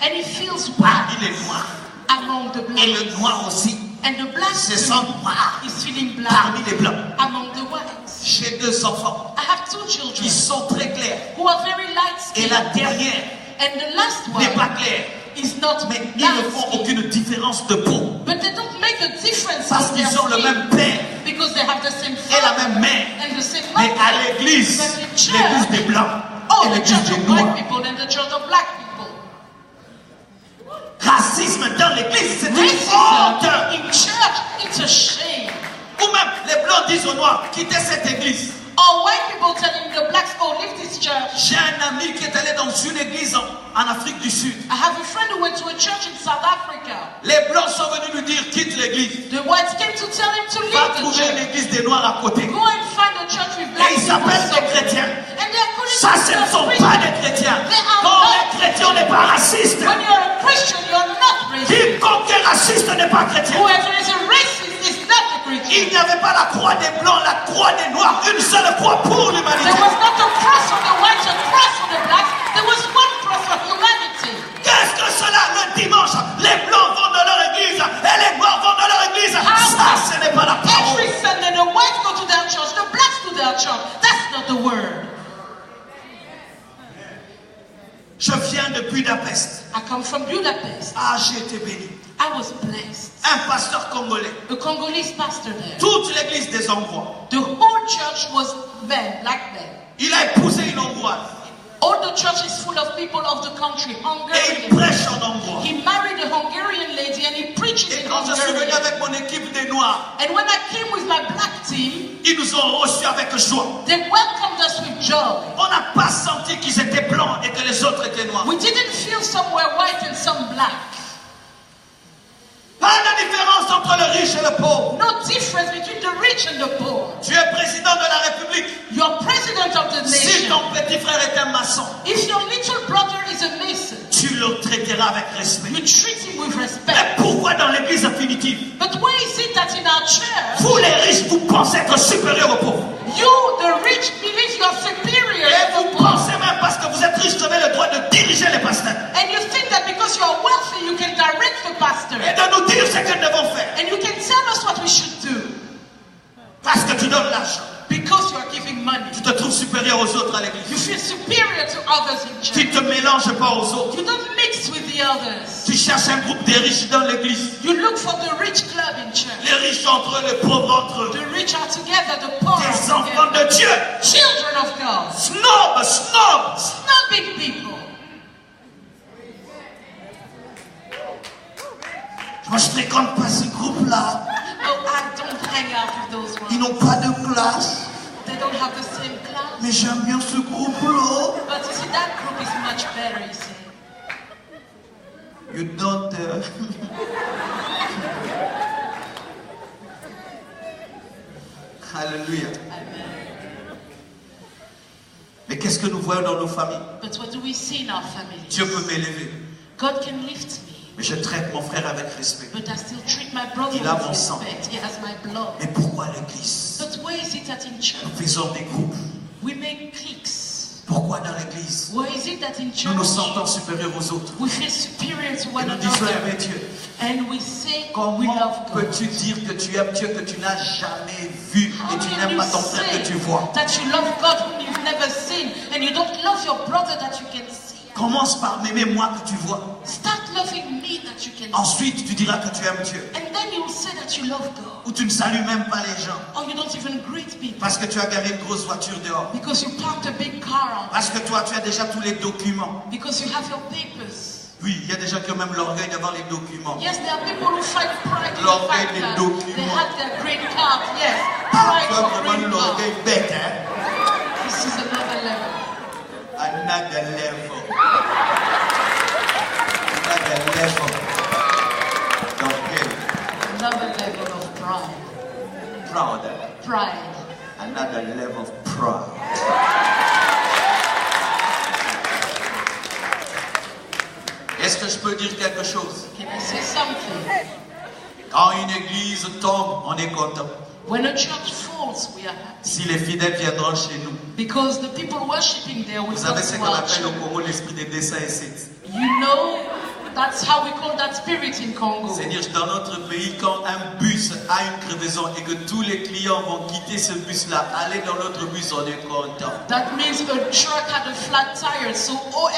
and he feels Parmi black les noirs. among the Et le blacks. noir aussi. And the black Se too sent noir. is feeling black Parmi les blancs. among the whites. J'ai 2 enfants. I have 2 children Ils sont très clairs. who are very light Et skinned. la dernière And the last n'est one pas claire. is not Mais ils ne font dark skinned. aucune différence de peau. But they don't make a difference Parce in their qu'ils ont le skin même père because they have the same et la father même mère. and the same Mais mother. à l'église, But in l'église church, des blancs oh, et the l'église church des of white noirs. people and the church of black people. Racisme dans l'église, c'est une Racism honte. in church, it's a shame. Ou même les blancs disent aux noirs, quittez cette église. Or white people telling the blacks, oh, leave this church. J'ai un ami qui est allé dans une église en Afrique du Sud. I have a friend who went to a church in South Africa. Les blancs sont venus lui dire, quitte l'église. The whites came to tell him to Va leave the trouver une church. église des noirs à côté. Go and find a church with black Et ils people. s'appellent des somewhere. chrétiens. And they are calling Ça, ce ne sont themselves pas Christians. des chrétiens. They are Non, not. les chrétiens, on n'est pas racistes. When you're a Christian, you're not racist. Quiconque est raciste n'est pas chrétien. Whoever is a racist is not a Il Christian. n'y avait pas la croix des blancs, la croix des noirs, une seule croix pour l'humanité. There was not a cross for the whites, a cross for the blacks. There was one cross for humanity. Qu'est-ce que cela? Le dimanche, les blancs vont dans leur église et les noirs vont dans leur église. Ça, ce n'est pas la parole. Every Sunday, the whites go to their church, the blacks to their church. That's not the word. Je viens de Budapest. I come from Budapest. Ah, j'ai été béni. I was blessed. Un pasteur congolais. A Congolese pastor there. Toute l'église des Hongrois. The whole church was men, black men. Il a épousé une Hongroise. All the church is full of people of the country, Et il Hungarian. prêche en hongrois. He married a Hungarian lady and he preaches Et in quand je suis venu Hungarian. avec mon équipe des Noirs, And when I came with my black team, ils nous ont reçus avec joie. they welcomed us with joy. On n'a pas senti qu'ils étaient blancs et que les autres étaient noirs. We didn't feel some were white and some black. Pas de différence entre le riche et le pauvre. No difference between the rich and the poor. Tu es président de la République. You're president of the Si nation. ton petit frère est un maçon, If your little brother is a mason, tu le traiteras avec respect. you treat him with Mais respect. pourquoi dans l'église infinitive, But why is it that in our church, vous les riches, vous pensez être supérieurs aux pauvres? you, the rich, believe you're superior Et to vous the poor? pensez même parce que vous êtes riche, vous avez le droit de diriger les pasteurs. And you think that because you are wealthy, you can direct the pastor. Et de nous dire ce que nous devons faire. And you can tell us what we should do. Parce que tu donnes l'argent. Because you are giving money. Tu te trouves supérieur aux autres à You l'église. feel superior to others in Tu church. ne te mélanges pas aux autres. You don't mix with the others. Tu cherches un groupe des riches dans l'église. You look for the rich club in church. Les riches entre eux, les pauvres entre eux. The rich are together, the poor are Des enfants together. de Dieu. Children of God. Snob, snob. Snobbing people. Moi, je fréquente pas ce groupe-là. Oh, I don't hang out with those Ils ones. n'ont pas de classe. They don't have the same class. Mais j'aime bien ce groupe-là. But you see, that group is much better, you see. You don't. Alléluia. Amen. Mais qu'est-ce que nous voyons dans nos familles? But what do we see in our families? Dieu peut m'élever, God can lift me, mais je traite mon frère avec respect. but I still treat my brother Il a with mon sang. respect. He has my blood. Mais pourquoi l'église? But why is it that in church Nous faisons des groupes. we make cliques? Pourquoi dans l'église, Why is it that in nous nous church sentons supérieurs aux autres? we feel superior to Et one nous disons another aimer Dieu. and we say we Comment love God? peux-tu dire que tu aimes Dieu que tu n'as jamais vu How et tu can n'aimes you pas ton frère say que tu vois? that you love God whom you've never seen and you don't love your brother that you can see? Commence par m'aimer moi que tu vois. Start loving me that you can see. Ensuite, tu diras que tu aimes Dieu. And then you'll say that you love God. Ou tu ne salues même pas les gens. Or you don't even greet people Parce que tu as garé une grosse voiture dehors. because you parked a big car out. Parce que toi, tu as déjà tous les documents. Because you have your papers. Oui, il y a des gens qui ont même l'orgueil d'avoir les documents. Yes, there are people who fight pride in the L'orgueil fact des that documents. they have their green card. Yes, Tu pride as for vraiment green card. l'orgueil bête, hein? This is another level. Another level. Another level. D'orgueil. Another level of pride. Proud. Pride. Another level of pride. Est-ce que je peux dire quelque chose? Can I say something? Quand une église tombe, on est content. When a church falls, we are happy. Si les fidèles viendront chez nous. Because the people worshiping there will Vous come savez ce to qu'on our appelle au church. Congo l'esprit des dessins et sites. You know, that's how we call that spirit in Congo. C'est-à-dire dans notre pays, quand un bus a une crevaison et que tous les clients vont quitter ce bus-là, aller dans l'autre bus, on est content. That means a truck had a flat tire, so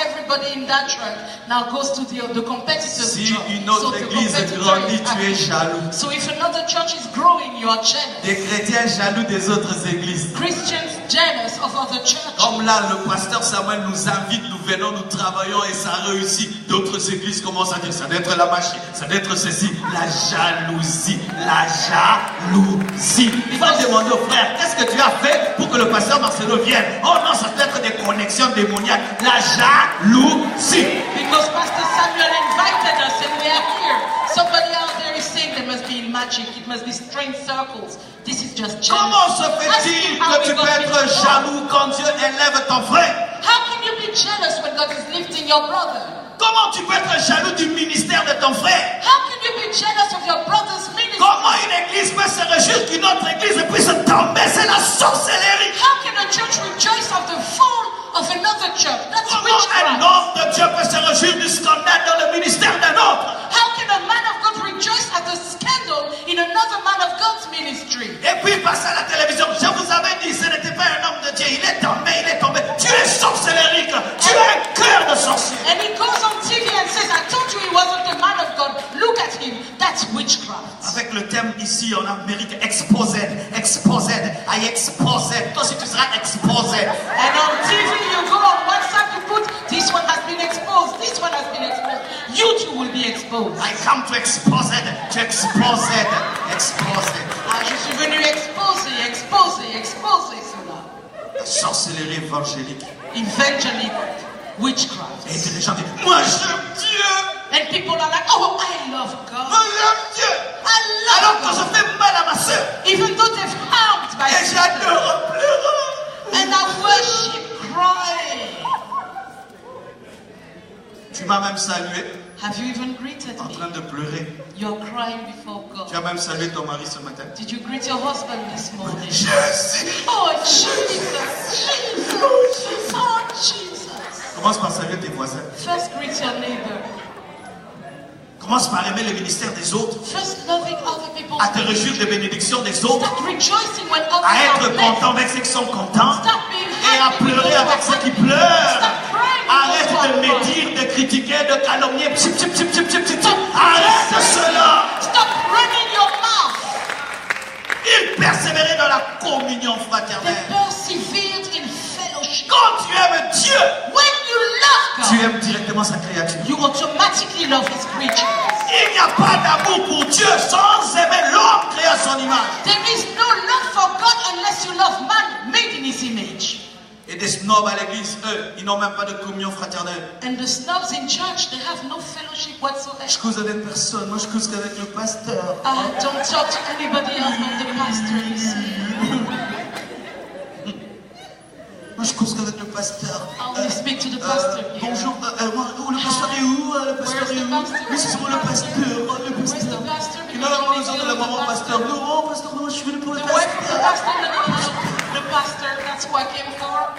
everybody in that truck now goes to the competitor's Si truck. une autre So the église competitor grandit, is tu es happy. jaloux. So if another church is growing, you are jealous. Des chrétiens jaloux des autres églises. Christians jealous of other churches. Comme là, le pasteur Samuel nous invite, nous venons, nous travaillons et ça réussit. D'autres églises commencent à dire, ça doit être la machine, ça doit être ceci. La jalousie, la jalousie. Il faut demander au frère, qu'est-ce que tu as fait pour que le pasteur Marcelo vienne? Oh non, ça doit être des connexions démoniaques. La jalousie. Because Pastor Samuel invited us and we are here. Somebody out there is saying there must be magic, it must be strange circles. This is just jealousy. Comment se fait-il que tu peux être jaloux quand Dieu élève ton frère? How can you be jealous when God is lifting your brother? Comment tu peux être jaloux du ministère de ton frère? How can you be jealous of your brother's ministry? Comment une église peut se réjouir qu'une autre église puisse tomber? C'est la sorcellerie. How can a church rejoice of the fall of another church? That's Comment un witchcraft. homme de Dieu peut se réjouir du scandale dans le ministère d'un autre? How can a man of God rejoice at the scandal in another man of God's ministry? Et puis il passe à la télévision. Je vous avais dit, ce n'était pas un homme de Dieu. Il est tombé, il est tombé. Tu es sorcellerique. Tu as un cœur de sorcier. And he goes on TV and says, I told you he wasn't the man of God. Look at him. That's witchcraft. Avec le thème ici en Amérique, exposed, exposed, I exposed. Toi aussi tu seras exposed. And on TV, you go on WhatsApp, you put, this one has been exposed, this one has been exposed. You too will be exposed. I come to exposed, to exposed, exposed. Ah, je suis venu exposer cela. La sorcellerie évangélique. Evangelic witchcraft. Et les gens disent, moi j'aime Dieu. And people are like, oh, I love Moi God. j'aime Dieu. I love Alors que God. je fais mal à ma soeur. Even though they've harmed my Et sister. j'adore en pleurant. And I worship crying. Tu m'as même salué Have you even greeted en me? train de pleurer. You're crying before Tu God. as même salué ton mari ce matin. Did you greet your husband this morning? Jésus. Oh, Jesus. Oh, Jesus. Commence par saluer tes voisins. First greet your neighbor. Commence par aimer le ministère des autres. First loving other people's À te réjouir des bénédictions des autres. Start rejoicing when others À are être blessed. content avec ceux qui sont contents. Stop being Et à happy pleurer because avec you ceux are qui happy. pleurent. Stop crying Arrête because de you are crying. médire, de critiquer, de calomnier. Pchip, pchip, pchip, pchip, pchip, pchip. Arrête cela. Stop running your mouth. Il persévérait dans la communion They fraternelle. persevered in fellowship. Quand tu aimes Dieu, When you love tu God, aimes directement sa créature. you automatically love His creatures. Il n'y a pas d'amour pour Dieu sans aimer l'homme créé à son image. There is no love for God unless you love man made in His image. Et des snobs à l'église, eux, ils n'ont même pas de communion fraternelle. And the snobs in church, they have no fellowship whatsoever. Je cause avec personne, moi je cause qu'avec le pasteur. Don't talk to anybody else but the pastor, you see. Moi je cause qu'avec le pasteur. I only speak to the pastor here. Bonjour, le pasteur est où? Le pasteur est où? Oui, c'est moi le pasteur. Le Where's pasteur. the pastor? Il n'a pas besoin de la maman pasteur. Non, pasteur, non, je suis venu pour le The wife of the pasteur. pastor? No. The pastor, that's who I came for.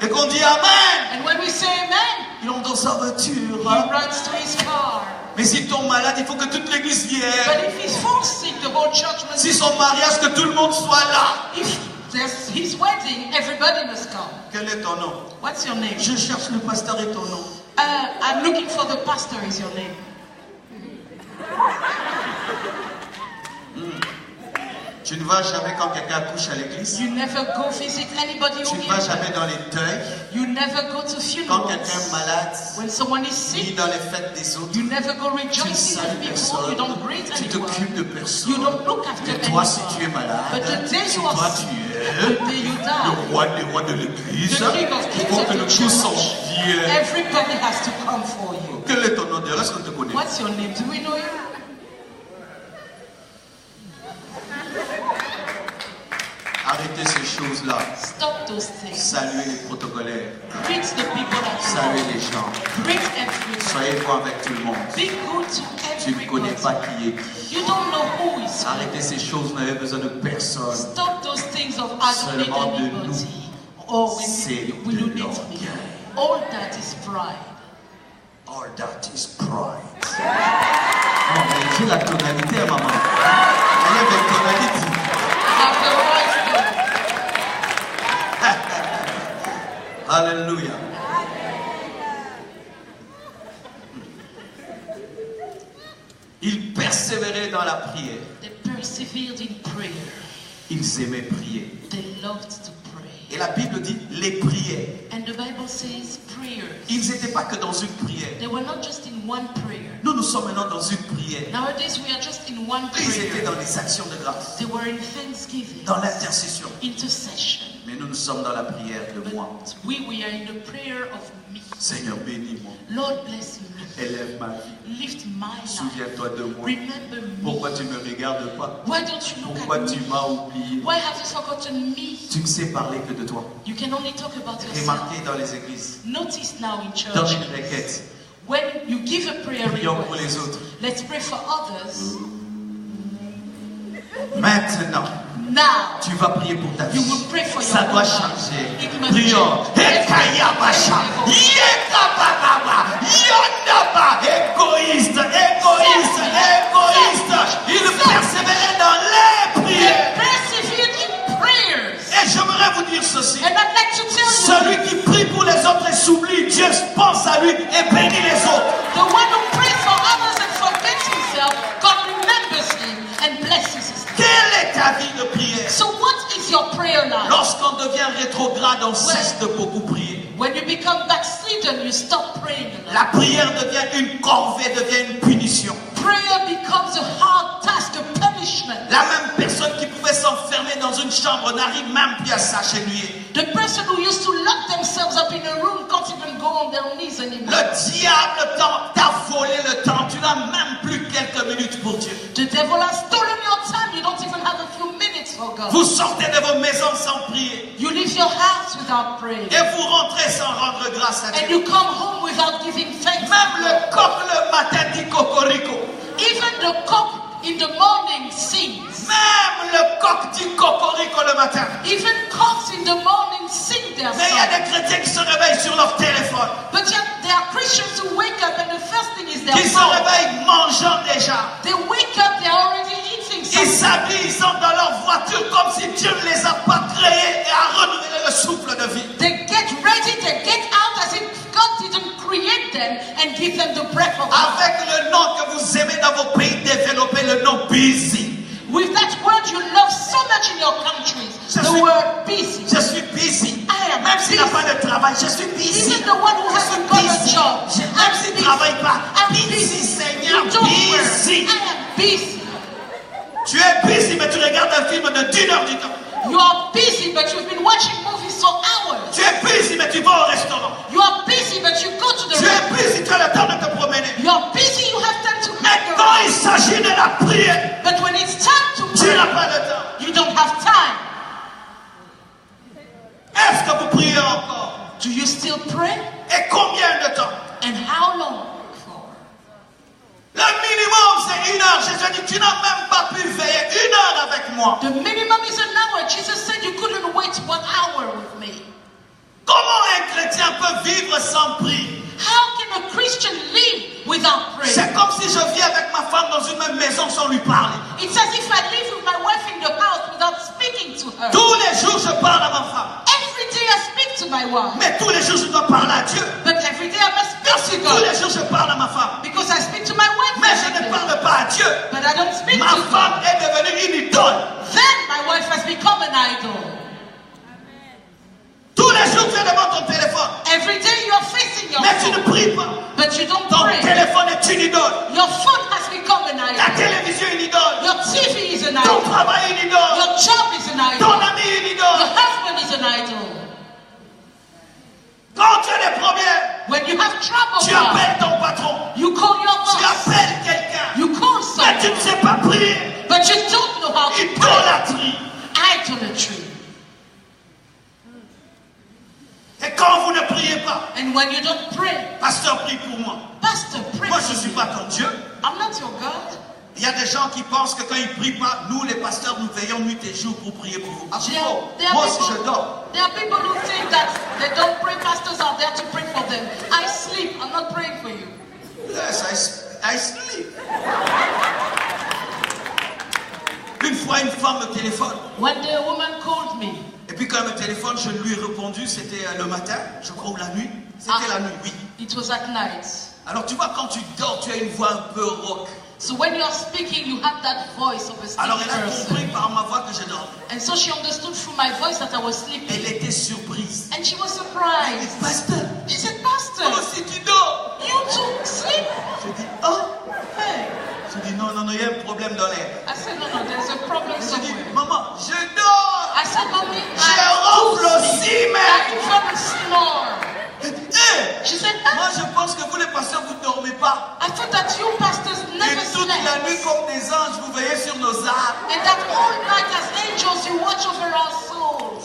Et qu'on dit Amen, And when we say amen, il entre dans sa voiture. he runs to his car. Mais s'il tombe malade, il faut que toute l'église vienne. But if he's fall sick, the whole church must Si son mariage, que tout le monde soit là. If there's his wedding, everybody must come. Quel est ton nom? What's your name? Je cherche le pasteur et ton nom. I'm looking for the pastor is your name. Tu ne vas jamais quand quelqu'un couche à l'église. You never go visit anybody Tu who ne vas gives jamais birth. dans les deuils. You never go to Quand quelqu'un est funerals. malade, When someone is ni sick, dans les fêtes des autres. you never go Tu ne rejoicing salues with people. You personne. don't greet Tu anyone. t'occupes de You personne. don't look after Et toi, si tu es anyone. malade, But the day si you are toi sick, tu the es day you le die, roi des rois de l'église, The king of il kings faut of que the nous tous church. en viennent. everybody has to come for you. Quel est ton nom d'ailleurs? Est-ce qu'on te connaît? What's your name? Do we know you? Arrêtez ces choses-là. Stop those things. Saluez les protocolaires. Greet the people that Saluez you les gens. know. Greet everyone. Soyez bon avec tout le monde. Be good to Tu ne connais everybody. pas qui est qui. You don't know who is who. Arrêtez ces choses, vous n'avez besoin de personne. Stop those things of I don't need Seulement de anybody. Oh, C'est will you de need me? l'orgueil. All that is pride. All that is pride. Non, mais j'ai la tonalité à maman. Elle est avec tonalité. Have the right to. Alléluia. Ils persévéraient dans la prière. They persevered in prayer. Ils aimaient prier. They loved to pray. Et la Bible dit les prières. And the Bible says prayers. Ils n'étaient pas que dans une prière. They were not just in one prayer. Nous sommes maintenant dans une prière. Nowadays we are just in one Ils étaient prayer. dans les actions de grâce, They were in thanksgiving, dans l'intercession. intercession. Mais nous sommes dans la prière de moi. But we are in the prayer of me. Seigneur, bénis-moi. Lord bless me. Élève ma vie. Lift my life. Souviens-toi de moi. Remember me. Pourquoi tu ne me regardes pas? Why don't you look Pourquoi at tu me? m'as oublié? Why have you forgotten me? Tu ne sais parler que de toi. You can only talk about yourself. Remarquez dans les églises, Notice now in dans church, une requête, when you give a prayer prions pour les request, autres. let's pray for others. Maintenant, Now, tu vas prier pour ta vie. you will pray for your Ça doit own life. changer. It must Prions. change. Ekayabasha. Yekabababa. Yondaba. Égoïste, égoïste, égoïste. Il persévérait dans les They prières. persevered in prayers. Et j'aimerais vous dire ceci. And I'd like to tell you, Celui qui prie pour les autres et s'oublie, Dieu pense à lui et bénit les autres. the one who prays for others and forgets himself, God remembers him and blesses his life. Quelle est ta vie de prière? So what is your prayer life? Lorsqu'on devient rétrograde, on cesse de beaucoup prier. When you become backslidden, you stop praying a lot. La prière devient une corvée, devient une punition. Prayer becomes a hard task, a punishment. La même personne qui pouvait s'enfermer dans une chambre n'arrive même plus à s'agenouiller. The person who used to lock themselves up in a room can't even go on their knees anymore. Le diable t'a volé le temps. Tu n'as même plus quelques minutes pour Dieu. The devil has stolen your time. You don't even have a few minutes for God. Vous sortez de vos maisons sans prier. You leave your house without praying. Et vous rentrez sans rendre grâce à And Dieu. you come home without giving thanks. Même le coq le matin dit cocorico. Even the cock in the morning sings. Même le coq dit cocorico le matin. Even cocks in the morning sing their Mais il y a song. des chrétiens qui se réveillent sur leur téléphone. But yet there are Christians who wake up and the first thing is their Qui se phone. réveillent mangeant déjà. They wake up, they're already eating Ils something. s'habillent, ils sont dans leur voiture comme si Dieu ne les a pas créés et a renouvelé le souffle de vie. They get ready, they get out as if God didn't create them and give them the breath of life. Avec le nom que vous aimez dans vos pays développés, le nom busy. With that word you love so much in your countries, Je the suis- word busy. Je suis busy. I am Même s'il n'a busy. pas de travail, je suis busy. Even the one who Je suis hasn't got a busy. job. Même s'il ne travaille pas, I'm busy, Seigneur, You don't worry. busy. I am busy. Tu es busy, mais tu regardes un film de 1 heure du temps. You are busy, but you've been watching movies for hours. Tu es busy, mais tu vas au restaurant. You are busy, but you go to the Tu restaurant. es busy, tu as le temps de te promener. You are busy, you have time to Mais make quand a il s'agit de la prière, But when it's time to tu n'as pray, pas le temps. you don't have time. Est-ce que vous priez encore? Do you still pray? Et combien de temps? And how long for? Le minimum, c'est 1 heure. Jésus a dit, tu n'as même pas pu veiller 1 heure avec moi. The minimum is an hour. Jesus said you couldn't wait 1 hour with me. Comment un chrétien peut vivre sans prier? How can a Christian live without prayer? C'est comme si je vis avec ma femme dans une même maison sans lui parler. It's as if I live with my wife in the house without speaking to her. Tous les jours, je parle à ma femme. Every day I speak to my wife. Mais tous les jours, je dois parler à Dieu. But every day I must speak to Tous God. les jours, je parle à ma femme. Because I speak to my wife Mais je every ne day. parle pas à Dieu. But But I don't speak Ma to femme God. est devenue une idole. Then my wife has become an idol. Tous les jours, tu es devant ton téléphone. Every day you are facing your Mais tu ne phone, pries pas. but you don't Ton pray. téléphone est une idole. Your phone has become an Ta idol. télévision est une idole. Your TV is an Ton idol. travail est une idole. Your job is an Ton idol. ami est une Your idole. husband is an idol. Quand tu as des problèmes, When you have trouble, tu appelles ton patron. you call your Tu boss. appelles quelqu'un. You call Mais tu ne someone, sais pas prier. but you don't know how to pray. Idolâtrie. Idolatry. Et quand vous ne priez pas, And when you don't pray, pasteur, prie pour moi. Pastor, pray Moi, je ne for suis me. pas ton Dieu. I'm not your God. Il y a des gens qui pensent que quand ils ne prient pas, nous les pasteurs, nous veillons nuit et jour pour prier pour vous. Ah, c'est faux. Moi aussi, je dors. There are people who think that they don't pray. Pastors are there to pray for them. I sleep. I'm not praying for you. Yes, I sleep. Une fois, une femme me téléphone. One day a woman called me. Et puis quand elle me téléphone, je lui ai répondu, c'était le matin, je crois, ou la nuit. C'était la nuit, oui. It was at night. Alors tu vois, quand tu dors, tu as une voix un peu rauque. So when you're speaking, you have that voice of a Alors sleepy elle a person. compris par ma voix que je dormais. And so she understood through my voice that I was Elle sleeping. était surprise. And she was Elle dit, surprised. pasteur, She said, toi Pastor, aussi tu dors. you too sleep? Je dis, oh. Hey. Je dis, non, il y a un problème dans l'air. I said, no, there's a problem Je dis, somewhere. maman, je dors. I said, Mommy, Je ronfle aussi, I mais. even snore. Hey, She said, moi je pense que vous les pasteurs, vous ne dormez pas. I thought that you pastors Et never toute la slept. nuit comme des anges, vous veillez sur nos âmes. And that all night as angels you watch over our souls.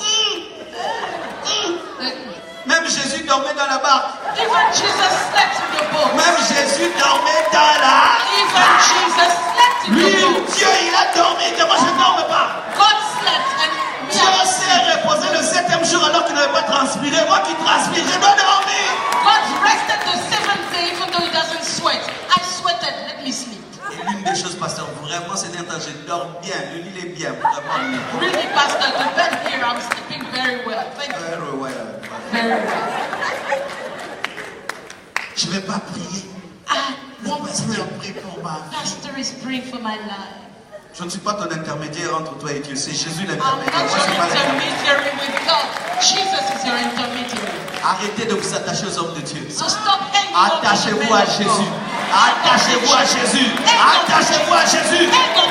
Même Jésus dormait dans la barque. Even Jesus slept in the boat. Même Jésus dormait dans la Even barque. Jesus slept in Lui, the boat. Dieu, il a dormi. Et moi, je ne dormais pas. God slept and we Dieu are s'est reposé le 7e jour alors qu'il n'avait pas transpiré. Moi qui transpire, je dois dormir. God rested the seventh day even though he doesn't sweat. I sweated, let me sleep. Et l'une des choses, pasteur, vraiment, c'est d'être, je dors bien. Le lit est bien, vraiment. Really, Pastor, the bed here, I'm sleeping very well. Thank you. Very well. Very well. Je ne vais pas prier. I Le won't pasteur pray. prie pour ma vie. Pastor is praying for my life. Je ne suis pas ton intermédiaire entre toi et Dieu. C'est Jésus I'm l'intermédiaire. not Moi, je your suis pas l'intermédiaire. intermediary with God. Jesus is your intermediary. Arrêtez de vous attacher aux hommes de Dieu. So stop hanging on to the Attachez-vous men à of Jésus. God. Attachez-vous à Jésus. Attachez-vous à Jésus.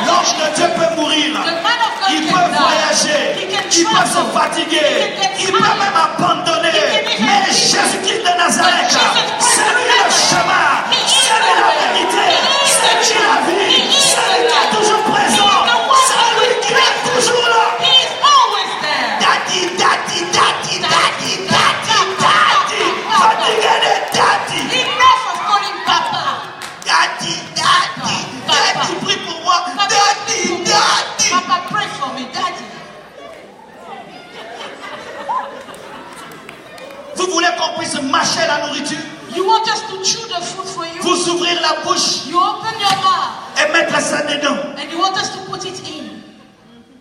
L'homme de Dieu peut mourir. The man of God Il can peut die. voyager. He can Il peut se travel. fatiguer. He can get Il peut tired. même abandonner. He can even Mais leave. Jésus-Christ de Nazareth, But Jesus Christ c'est lui of le Nazareth. chemin. He is C'est lui the la way. vérité. He is C'est the lui truth. la vie. He is C'est the lui qui est life. toujours présent. He is the one C'est lui qui est toujours là. He is always there. Daddy, daddy, daddy, daddy, daddy, daddy. Fatigué de daddy. Enough of calling Papa. Daddy, daddy, daddy, prie pour moi. Daddy, daddy. Papa, pray for me, Daddy. Vous voulez qu'on puisse mâcher la nourriture, You want us to chew the food for you? vous ouvrir la bouche You open your mouth et mettre ça dedans. and you want us to put it in.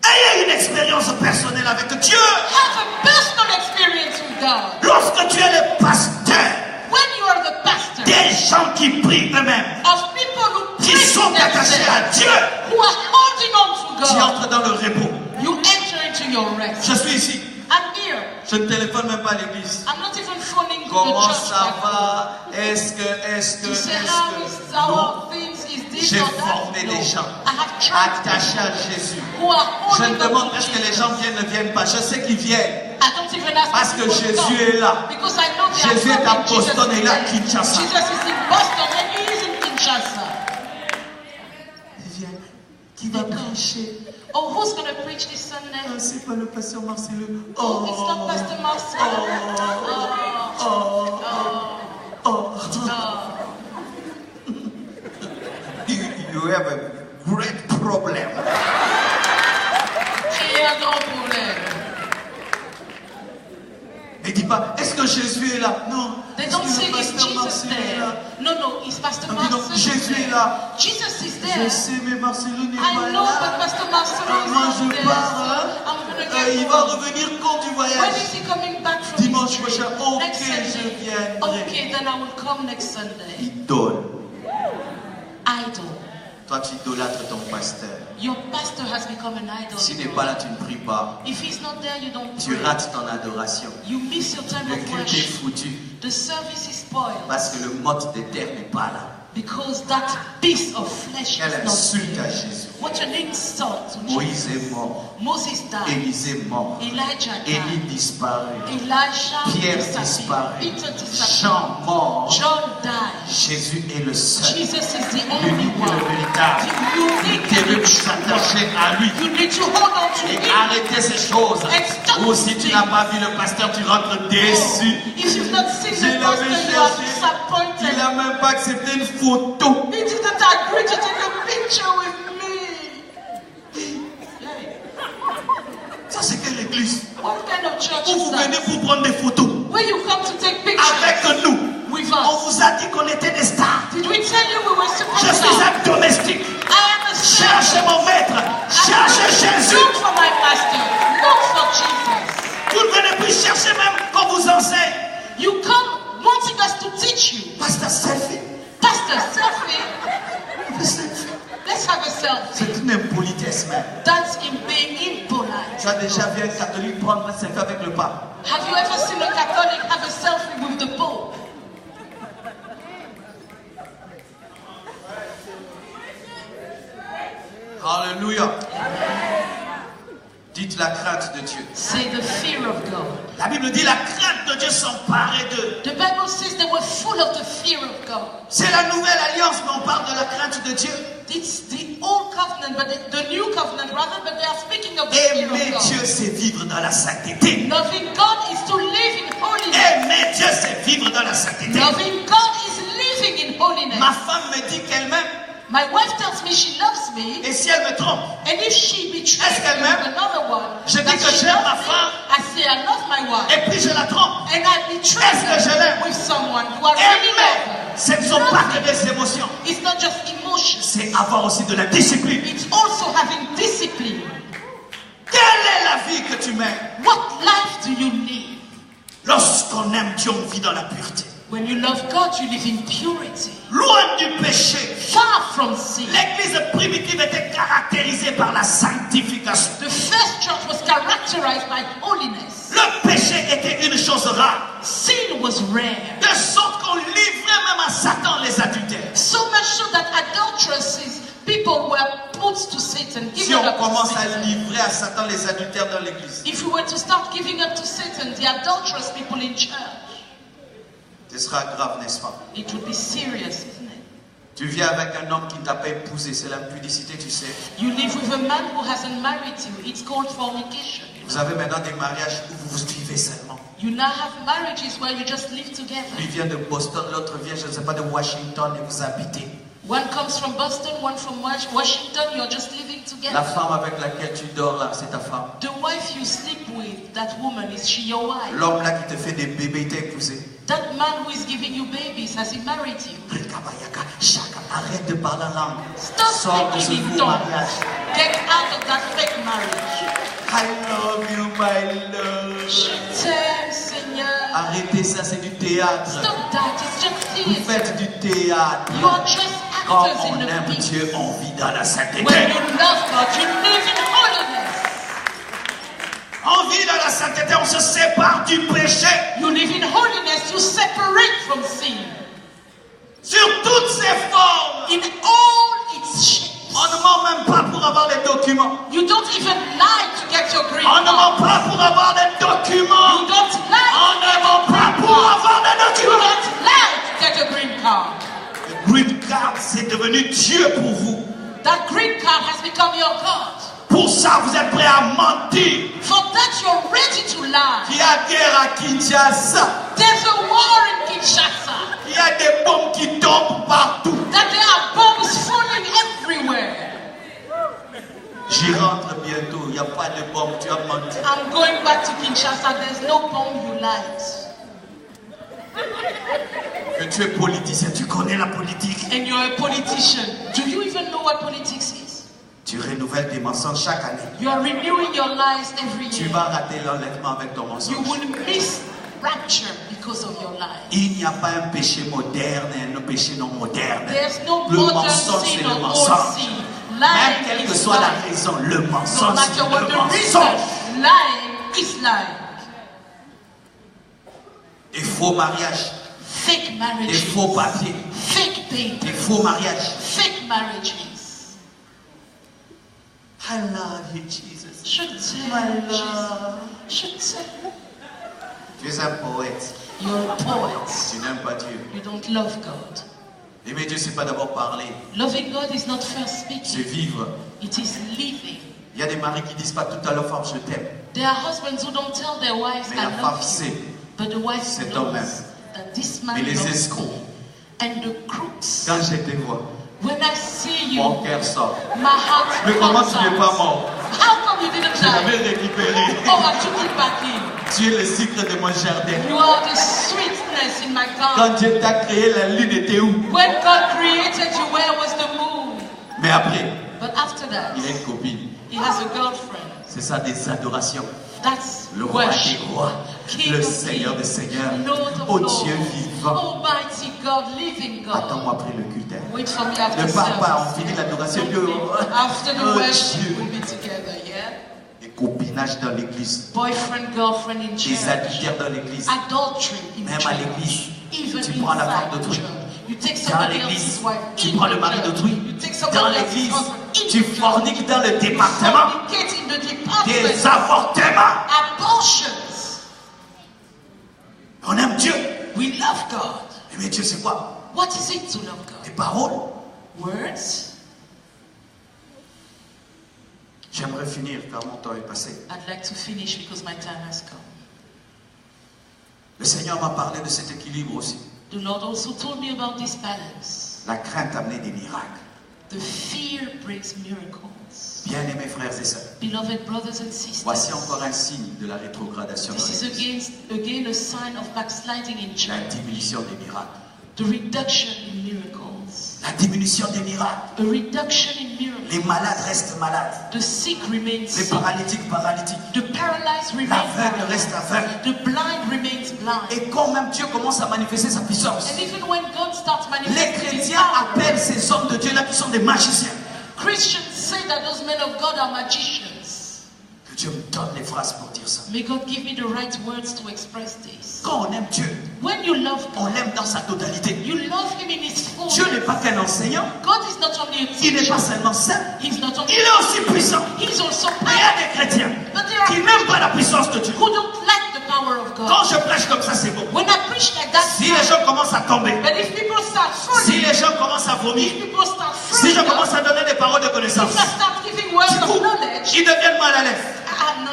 Ayez une expérience personnelle avec Dieu. Have a personal experience with God. Lorsque tu es le pasteur, When you are the pastor des gens qui prient eux-mêmes, of people who qui pray sont attachés à themselves, Dieu, who are holding on to tu God, entres dans le repos. you enter into your rest. Je suis ici. I'm here. Je ne téléphone même pas à l'église. I'm not even phoning the Comment church ça back home va? Est-ce que, to say how is our things, is this J'ai or that? formé No. des gens I have trained attachés à Jésus. who are Je me holding on demande to est-ce que les Jesus. gens viennent, ne viennent pas. Je sais qu'ils viennent. I don't even ask Parce que people to Jésus come, est là. because I know they Jésus are est à coming. Jesus Boston et is là, there. Kinshasa. Jesus is in Boston and he is in Kinshasa. Ils viennent. Qui va prêcher? Oh, who's going to preach this Sunday? Ah, c'est pas le pasteur Marcellus. Oh, it's not Pastor Marcel. You have a great problem. J'ai un grand problème. Ne dis pas, est-ce que Jésus est là? Non. They Est-ce don't que say le is pasteur Jesus Marcellus est there. là? No, no, is Pastor Ah, dis donc, Marcel Jésus est there. là. Jesus is Je there. sais, mais Marcellus n'est I pas know, but là. Pastor Marcel is Moi, not je there. pars. So Hein? I'm going to get Il va home. revenir quand du When voyage? is he coming back from Dimanche his prochain. trip? Ok, Next je Sunday. viendrai. Okay, then I will come next Sunday. Idole. Idol. Toi, tu idolâtres ton pasteur. Your pastor has become an idol. S'il n'est pas là, tu ne pries pas. If he's not there, you don't Tu pray. rates ton adoration. You miss your time Le of culte est worship. foutu The service is spoiled parce que le mode de terre n'est pas là. because that piece of flesh Quelle is not insulte à there. Jésus. What an insult to Moïse Jesus. est mort. Moses died. Élisée est mort. Elijah Élie died. disparu. Elijah Pierre disappeared. disparu. Peter disappeared. Jean mort. John died. Jésus est le seul. Jesus is the only L'unique et one. le véritable. The unique Qui and veut the true s'attacher one. à lui. You need to hold on to Et him. arrêter ces choses. Ou si tu n'as pas vu le pasteur, tu rentres déçu. If you've not seen Je the pastor, l'avais you are cherché. disappointed. Il n'a même pas accepté une photo. He didn't agree to take a picture with me. Hey, Ça, c'est quelle église? what kind of church Où is vous venez that? pour prendre des photos Where you come to take pictures avec nous. with On us. vous a dit qu'on était des stars. Did we tell you we were Je suis superstars? un domestique. I am a Cherchez servant. mon maître. Cherchez Jésus. Look for my master. Look for Jesus. Vous ne venez plus chercher même qu'on vous enseigne. You come wanting us to teach you. Pasteur selfie. Pastor, selfie. Selfie. Let's have a selfie. C'est une impolitesse même. That's in being impolite. Tu as déjà vu un catholique prendre un selfie avec le pape? Have you ever seen a Catholic have a selfie with the Pope? Alléluia. Dites la crainte de Dieu. Say the fear of God. La Bible dit la crainte de Dieu s'emparait d'eux. The Bible says they were full of the fear of God. C'est la nouvelle alliance, mais on parle de la crainte de Dieu. It's the old covenant, but the new covenant rather, but they are speaking of the fear Aimer of Dieu, God. c'est vivre dans la sainteté. Loving God is to live in holiness. Aimer Dieu, c'est vivre dans la sainteté. Loving God is living in holiness. Ma femme me dit qu'elle m'aime. My wife tells me she loves me, Et si elle me trompe, and if she betrays Est-ce qu'elle me m'aime? with another one, Je dis that que she j'aime loves ma me, femme. I say I love my wife, et puis je la trompe. and I betray Est-ce que je her l'aime? with someone who I really love Aimer, her. ce ne sont pas que des émotions. It's not just emotion. C'est avoir aussi de la discipline. It's also having discipline. Quelle est la vie que tu mènes? What life do you live? Lorsqu'on aime Dieu, on vit dans la pureté. When you love God, you live in purity, Loin du péché. far from sin. L'église primitive était caractérisée par la sanctification. The first church was characterized by holiness. Le péché était une chose rare. Sin was rare. De sorte qu'on livrait même à Satan les adultères. So much so that adulteresses, people were put to Satan, Si given on up to commence à Satan. livrer à Satan les adultères dans l'église, If we were to start giving up to Satan, the adulterous people in church, ce sera grave, n'est-ce pas? it would be serious, isn't it? Tu viens avec un homme qui ne t'a pas épousé, c'est l'impudicité, tu sais. You live with a man who hasn't married you. It's called fornication. Vous avez maintenant des mariages où vous vous suivez seulement. You now have marriages where you just live together. Lui vient de Boston, l'autre vient, je ne sais pas, de Washington et vous habitez. One comes from Boston, one from Washington. You're just living La together. femme avec laquelle tu dors là, c'est ta femme. The wife you sleep with, that woman, is she your wife? L'homme là qui te fait des bébés, il t'a épousé. That man who is giving you babies, has he married you? Arrête de parler en langue. Stop Sors de ce speaking in faux tongues. mariage. Get out of that fake marriage. I love you, my love. Je t'aime, Seigneur. Arrêtez ça, c'est du théâtre. Stop that. It's just Vous theater. faites du théâtre. You are just Quand actors on in the aime piece. Dieu, on vit dans la sainteté. When you love God, you live in holiness. On vit dans la sainteté, on se sépare du péché. You live in holiness. You separate from sin Sur toutes ses formes. in all its shapes. On ne ment même pas pour avoir les documents. You don't even lie to get your green On ne ment card. pas pour avoir les documents. You don't On lie. ne ment pas pour avoir les You documents. don't lie to get a green card. Le green card, c'est devenu Dieu pour vous. That green card has become your God. Pour ça, vous êtes prêts à mentir. For that, you're ready to lie. Il y a guerre à Kinshasa. There's a war in Kinshasa. Il y a des bombes qui tombent partout. That there are bombs falling everywhere. J'y rentre bientôt. Il n'y a pas de bombe. Tu as menti. I'm going back to Kinshasa. There's no bomb you light. Que tu es politicien, tu connais la politique. And you're a politician. Do you even know what politics is? Tu renouvelles des mensonges chaque année. You are renewing your lies every Tu year. vas rater l'enlèvement avec ton You mensonge. will miss rapture because of your life. Il n'y a pas un péché moderne et un péché non moderne. There's no Le modern mensonge, c'est sin le or old mensonge. sin. Même Lying quelle que is soit la lying. raison, le No mensonge, matter c'est what le the mensonge. reason, lying is lying. Des faux mariages, Fake des marriages, faux papiers, fake dating, des faux mariages. fake marriages. I love you, Jesus. Je My t'aime, love. Jesus. Je t'aime. Tu es un poète. You're a poet. Tu n'aimes pas Dieu. You don't love God. Aimer Dieu, c'est pas d'abord parler, Loving God is not first c'est speaking. vivre. It is living. Il y a des maris qui disent pas tout à leur femme, je t'aime. There are husbands who don't tell their wives, Mais la I femme love you. sait. But the wife Cet knows homme aime. that this man Mais les loves escrocs, me. And the crooks. quand je te vois, When I see you, mon cœur sort. my heart Mais comment comes tu n'es pas out. mort? How come you didn't Je l'avais die? récupéré. Oh, I took it back in. Tu es le cycle de mon jardin. You are the sweetness in my garden. Quand Dieu t'a créé, la lune était où? When God created you, where was the moon? Mais après, But after that, il a une copine. he has a girlfriend. C'est ça des adorations. That's Le roi des worship. rois, King le of Seigneur kings, des seigneurs, Lord of oh lords, Dieu vivant. Almighty God, living God. Attends-moi après le culte. Wait for me after Ne pars pas, service. on finit l'adoration. After the Oh worship, Dieu. we'll be together, yeah? Les copinages dans l'église, Boyfriend, girlfriend in les church. adultères dans l'église, Adultery in même à church. l'église. Even Tu prends la femme inside the d'autrui. church. You take Dans somebody l'église, else's wife tu in prends le the mari church. d'autrui. You take Dans somebody else's l'église, husband in tu the church. forniques dans le You département fornicate in the des department. avortements. Abortions. On aime Dieu. We love God. Mais Dieu, c'est quoi? What is it to love Les God? paroles. Words. J'aimerais finir car mon temps est passé. I'd like to finish because my time has come. Le Seigneur m'a parlé de cet équilibre aussi. The Lord also told me about this balance. La crainte amenait des miracles. The fear brings miracles. Bien-aimés frères et sœurs, Beloved brothers and sisters, voici encore un signe de la rétrogradation dans this is l'Église. again a sign of backsliding in La church. diminution des miracles. The reduction in miracles. La diminution des miracles. A reduction in miracles. Les malades restent malades. The sick remain Les sick. paralytiques paralytiques. The paralyzed remain L'aveugle paralyzed. reste aveugle. The blind remains blind. Et quand même Dieu commence à manifester sa puissance, And even when God starts les manifesting His chrétiens power, appellent ces hommes de Dieu là qui sont des magiciens. Christians say that those men of God are magicians. Que Dieu me donne les phrases pour dire ça. May God give me the right words to express this. Quand on aime Dieu, When you love on God, l'aime dans sa totalité. you love Him in His Dieu n'est fullness. pas qu'un enseignant, God is not only a il n'est teacher, pas seulement saint, He's not only il est aussi puissant. He's also Mais il y a powerful. des chrétiens But there are qui n'aiment pas la puissance de Dieu. who don't like the power of God. Quand je prêche comme ça, c'est bon. When I preach like that, Si les gens commencent à tomber, but if people start si falling, les gens commencent à vomir, if people start si je falling, commence à donner des paroles de connaissance, if I start giving words du of coup, knowledge, ils deviennent mal à l'aise.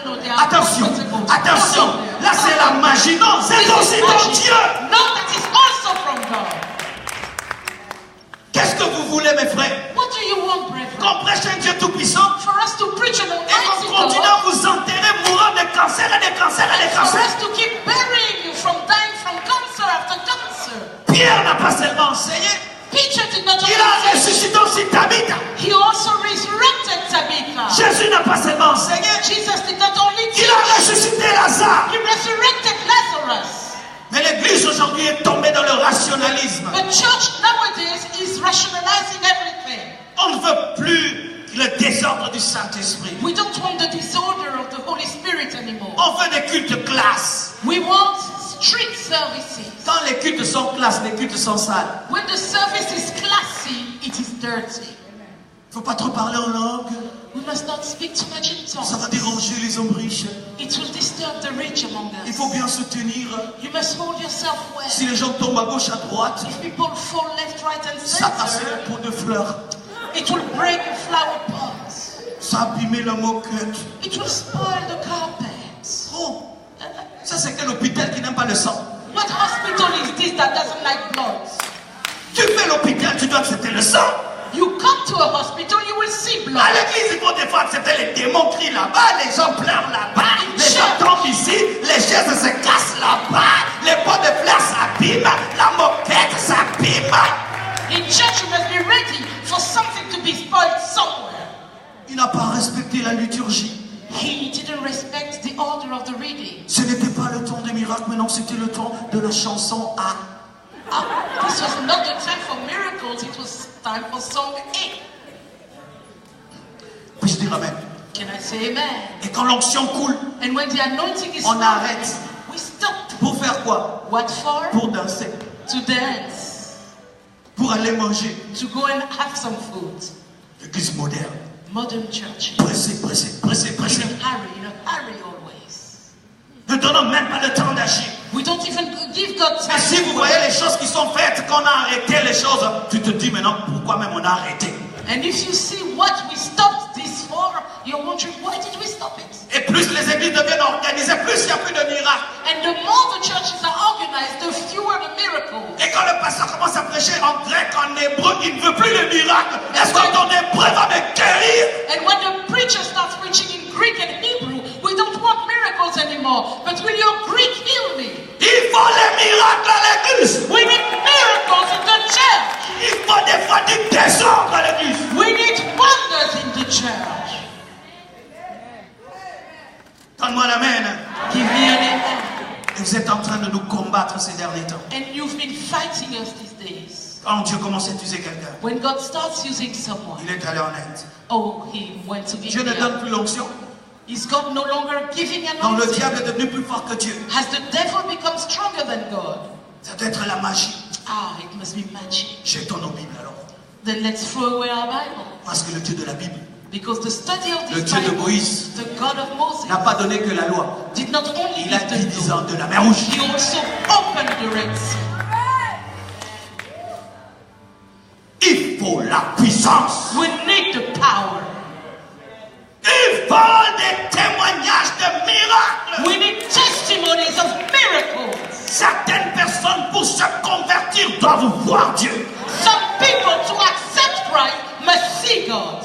no, they are Attention, comfortable. attention, Don't là c'est la magie. Non, c'est This is aussi dans magic. Dieu. No, that is also from God. Qu'est-ce que vous voulez, mes frères? What do you want, brethren? Qu'on prêche un Dieu tout-puissant For us to preach an et almighty qu'on continue à God, vous enterrer mourant de cancer et de cancer et de for cancer. us to keep burying you from dying from cancer after cancer. Pierre n'a pas seulement enseigné, Peter did not il a only ressuscité aussi Tabitha. he also resurrected Tabitha. Jésus n'a pas seulement enseigné, Jesus did not only il a teach, ressuscité Lazare. he resurrected Lazarus. Mais l'église aujourd'hui est tombée dans le rationalisme. But church nowadays is rationalizing everything. On ne veut plus le désordre du Saint-Esprit. We don't want the disorder of the Holy Spirit anymore. On veut des cultes classes. We want strict services. Quand les cultes sont classes, les cultes sont sales. When the service is classy, it is dirty. Il ne faut pas trop parler en langue. We must not speak too much in Ça va tongues. déranger les hommes riches. It will disturb the rich among Il faut us. bien se tenir. You must hold yourself well. Si les gens tombent à gauche, à droite, If people fall left, right, and ça casse center, le pot de fleurs. it will break the flower pots. Ça abîme la moquette. It will spoil the carpets. Oh, ça c'est quel hôpital qui n'aime pas le sang? What hospital is this that doesn't like blood? Tu fais l'hôpital, tu dois accepter le sang. You come to a hospital, you will see À blood. l'église, il faut des fois accepter les démons crient là-bas, les gens pleurent là-bas, les gens tombent ici, les chaises se cassent là-bas, les pots de fleurs s'abîment, la moquette s'abîme. In church, you must be ready for something to be spoiled somewhere. Il n'a pas respecté la liturgie. He didn't respect the order of the reading. Ce n'était pas le temps des miracles, mais non, c'était le temps de la chanson A. This was not the time for miracles, it was time for song A. Puis-je dire amen? Can I say amen? Et quand l'onction coule, And when the anointing is on arrête. we stop. Pour faire quoi? What for? Pour danser. To dance. Pour aller manger. To go and have some food. L'église moderne. Modern churches. Pressé, pressé, pressé, pressé. In a hurry always. Ne donnons même pas le temps d'agir. We don't even give God time. Et si vous voyez les choses qui sont faites, qu'on a arrêté les choses, tu te dis maintenant pourquoi même on a arrêté. And if you see what we stopped this for, you're wondering why did we stop it? Et plus les églises deviennent organisées, plus il n'y a plus de miracles. And the more the churches are organized, the fewer the miracles. Et quand le pasteur commence à prêcher en grec, en hébreu, il ne veut plus de miracles. Est-ce que ton hébreu va me guérir? And when the preacher starts preaching in Greek and Hebrew, we don't want miracles anymore. But will your Greek heal me? Il faut les miracles à l'église. We need miracles in the church. Il faut des fois du désordre à l'église. We need wonders in the church. Donne-moi l'amen. Give me an amen. Et vous êtes en train de nous combattre ces derniers temps. And you've been fighting us these days. Quand Dieu commence à utiliser quelqu'un, When God starts using someone, il est allé en Inde. oh, he went to Dieu ne India. donne plus l'onction. Is God no longer giving Quand le anointing? diable est devenu plus fort que Dieu. Has the devil become stronger than God? Ça doit être la magie. Ah, it must be magic. Jetons nos Bibles alors. Then let's throw away our Bible. Parce que le Dieu de la Bible, Because the study of le this Dieu de Bible, Moïse, the God of Moses, n'a pas donné que la loi. did not only Il a give dit the 10 law, ans de la mer Rouge. he also opened the Red Sea. Il faut la puissance. We need the power. Il faut des témoignages de miracles. We need testimonies of miracles. Certaines personnes, pour se convertir, doivent voir Dieu. Some people, to accept Christ, must see God.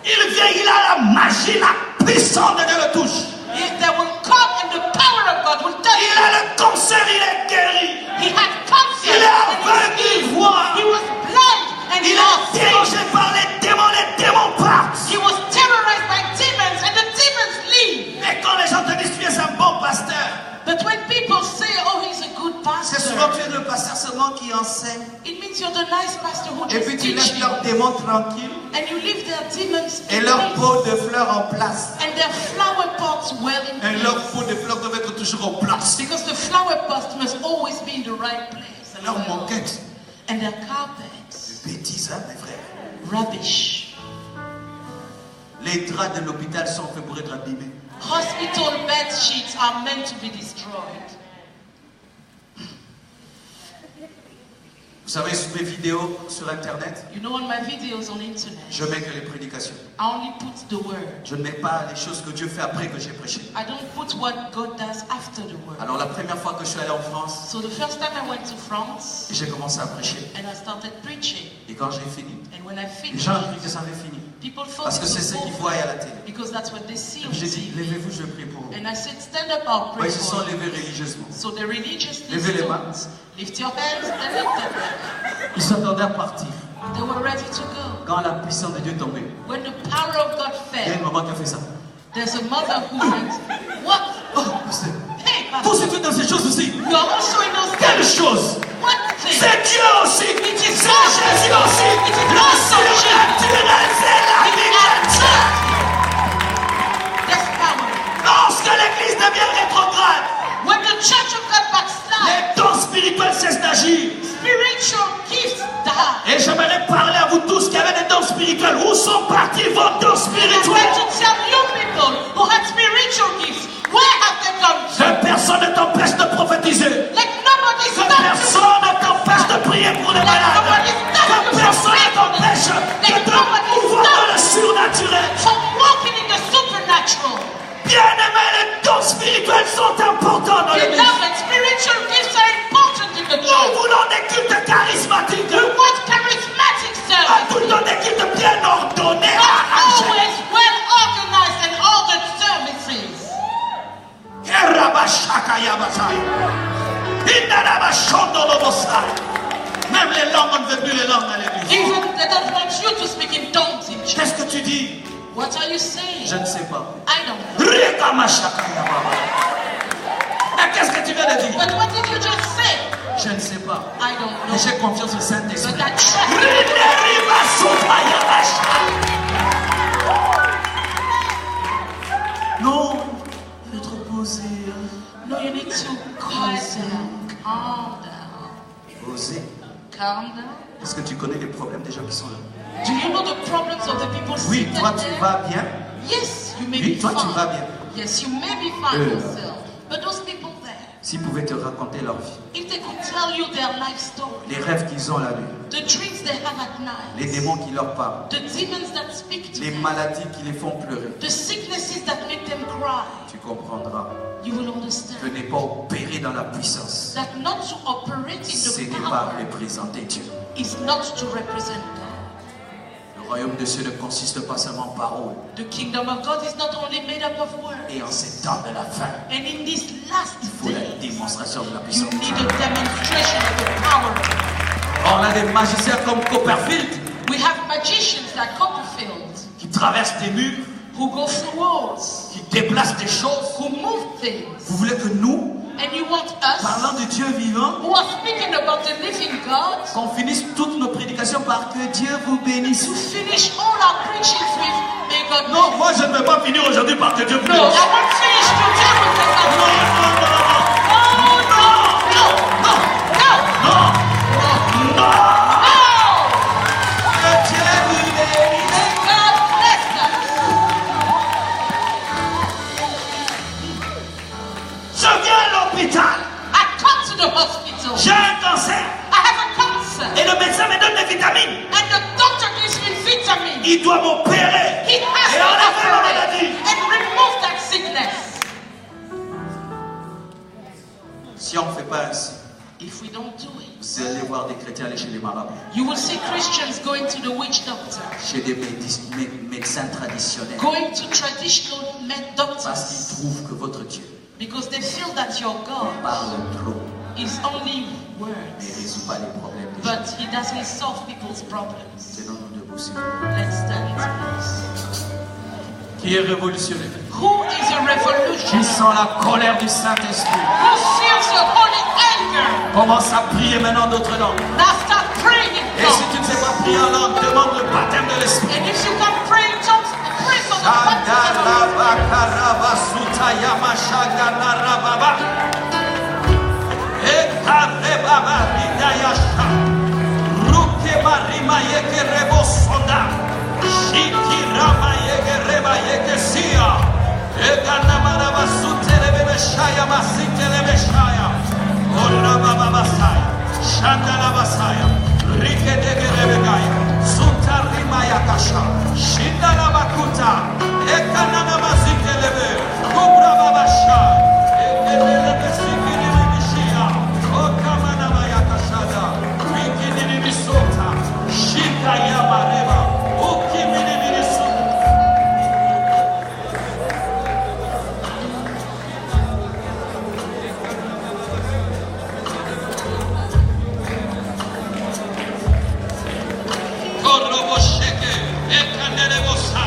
Il vient, il a la magie, la puissance de Dieu le touche. They will come and the power of God will touch Il him. a le cancer, il est guéri. He had cancer. Il est and aveugle, he il voit. was blind and Il he est lost dérangé par les démons partent. He was terrorized by demons and the demons leave. Et quand les gens te disent tu es un bon pasteur, But when people say, oh, he's a good c'est souvent pastor, tu es le pasteur seulement qui enseigne. it means you're the nice pastor who Et puis just tu teach laisses leurs people. démons tranquilles And you leave their demons et in leur peace. pot de fleurs en place. And their flower pots well in Et leur place. pot de fleurs doit être toujours en place. Because the flower pot must always be in the right place. And, Leur well. moquette. And their carpets, Bêtises, hein, mes frères. rubbish. Les draps de l'hôpital sont faits pour être abîmés. Hospital bed sheets are meant to be destroyed. Vous savez, sur mes vidéos sur Internet, You know, on my videos on internet, je mets que les prédications. I only put the word. Je ne mets pas les choses que Dieu fait après que j'ai prêché. I don't put what God does after the word. Alors la première fois que je suis allé en France, So the first time I went to France j'ai commencé à prêcher. and I started preaching, Et quand j'ai fini, and when I les finished, gens ont cru que ça avait fini. people thought Parce que it c'est was ce qu'ils over, voient à la télé. because that's what they see Et on puis j'ai dit, TV. levez-vous, je prie pour vous. And I said, stand up, I'll Ouais, pray ils se sont for you. levés religieusement. So the religious Levez les mains. stood, lift your hands, and lifted them. Ils s'attendaient à partir. They were ready to go. Quand la puissance de Dieu est tombée, When the power of God il y a fell, une maman qui a fait ça. there's a mother who went, what? Oh, pasteur, Hey, vous pastor, êtes dans ces choses aussi. you are also in those Quelle things. chose? What thing? C'est Dieu aussi. It is C'est God. Jésus aussi. It is Le also Jesus. surnaturel, c'est la It vie is de Dieu. There's power. Lorsque l'église devient rétrograde, When the church of God backslides, les dons spirituels cessent d'agir. spiritual gifts die. Et j'aimerais parler à vous tous qui avez des dons spirituels. Où sont partis vos dons And I'm spirituels? going to tell you people who had spiritual gifts, where have they gone to? Que personne ne t'empêche de prophétiser. Let nobody Que stop you. personne ne t'empêche de prier pour les malades. Que personne ne t'empêche de te mouvoir dans le surnaturel. from walking in the supernatural. Bien-aimés, les dons spirituels sont importants dans l'église. Beloved, spiritual gifts are important in the Nous church. voulons des cultes charismatiques. We want charismatic Pas tout le services. temps des cultes bien ordonnés, Not arrangés. always well organized and ordered services. Même les langues, on ne veut plus les langues à l'église. Even they don't want you to speak in tongues in church. Qu'est-ce que tu dis? What are you saying? Je ne sais pas. I don't know. Mais qu'est-ce que tu viens de dire? But what did you just say? Je ne sais pas. I don't know. Mais j'ai confiance au Saint-Esprit. But I trust. Non, il faut être posé. No, you need to quiet down. Calm down. Posé. Calm down. Est-ce que tu connais les problèmes des gens qui sont là? Do you know the problems of the people Oui, seated toi tu there? vas bien. Yes, you may Oui, be toi fine. tu vas bien. Yes, you may be fine yourself. But those people there, S'ils pouvaient te raconter leur vie, if they could tell you their life story, les rêves qu'ils ont la nuit, the dreams they have at night, les démons qui leur parlent, the demons that speak to les them, maladies qui les font pleurer, the sicknesses that make them cry, tu comprendras you will que understand n'est pas opérer dans la puissance, that not to operate ce in n'est the pas power représenter Dieu. is not to represent God. Le royaume de Dieu ne consiste pas seulement en paroles. The kingdom of God is not only made up of words. Et en ces temps de la fin, And in this last il faut la day, démonstration de la you puissance. need a demonstration of the power. On a des magiciens comme Copperfield We have magicians like Copperfield qui traversent des murs, who go through walls, qui déplacent des choses. who move things. Vous voulez que nous, And you want us, parlant de Dieu vivant, who are speaking about the living God, qu'on finisse toutes nos prédications par que Dieu vous bénisse. to finish all our preachings with, may God Non, bless. moi je ne vais pas finir aujourd'hui par que Dieu vous No, I bénisse. won't finish today with the God Non, bless. non, non, No, no, no, non, no, que Dieu vous bénisse. May God bless us. Je viens à l'hôpital, I come to the hospital. j'ai un cancer I have a cancer. et le médecin me donne des vitamines. And the doctor gives me vitamins. Il doit m'opérer He has et to enlever la operate maladie. and remove that sickness. Si on ne fait pas ainsi, If we don't do it, vous allez voir des chrétiens aller chez les marabouts, you will see Christians going to the witch doctor, chez des médecins traditionnels, going to traditional parce doctors, qu'ils trouvent que votre Dieu because they feel that your God parle trop, is only mais words, ne résout pas les problèmes des gens. but he doesn't solve people's problems. Tenons-nous debout, s'il vous plaît. Let's stand, please. Qui est révolutionnaire? Who is a Qui revolutionary? sent la colère du Saint-Esprit? Who feels the holy anger? Commence à prier maintenant d'autres langues. Now start praying in Et si tongues. tu ne sais pas prier en langue, demande le baptême de l'Esprit. And if you can pray in tongues, pray for the baptism Korobo sheke, ekanere bosai.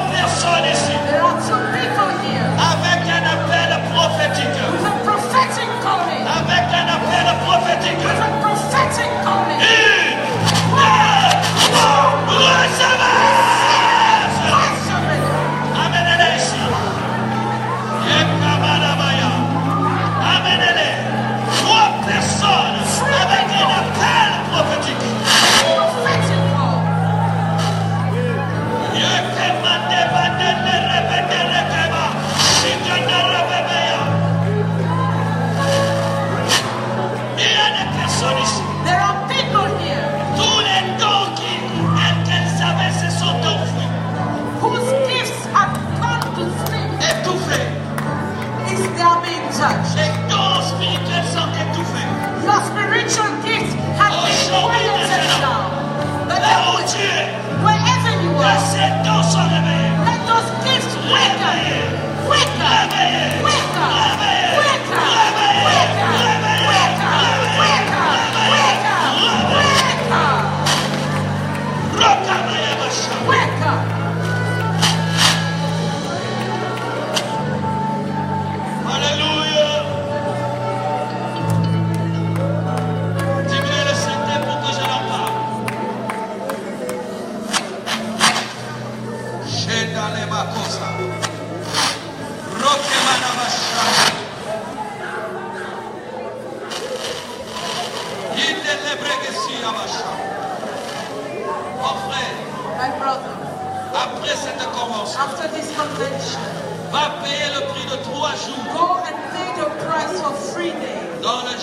personnes ici There are two people here avec un appel prophétique. with a prophetic calling. Avec un appel prophétique. With a prophetic calling. Amenez-les ici. Amenez-les. 3 personnes avec un appel prophétique. Prophetic call. Il y a des personnes ici. There are people here Tous les dons qu'elles avaient se sont enfouis, whose gifts have gone to sleep. étouffés. Is they are being judged. Les dons spirituels sont étouffés. Your spiritual gifts have been quieted down. But Là où tu es, wherever you que are, ces dons sont réveillés. let those gifts wake up. Wake up. Réveillés. Wake up. Réveillés. Wake up. Réveillés. Wake up. Réveillés. Wake up. Wake up. Wake up. Wake up. Rokamayabasha. Wake up. Alléluia.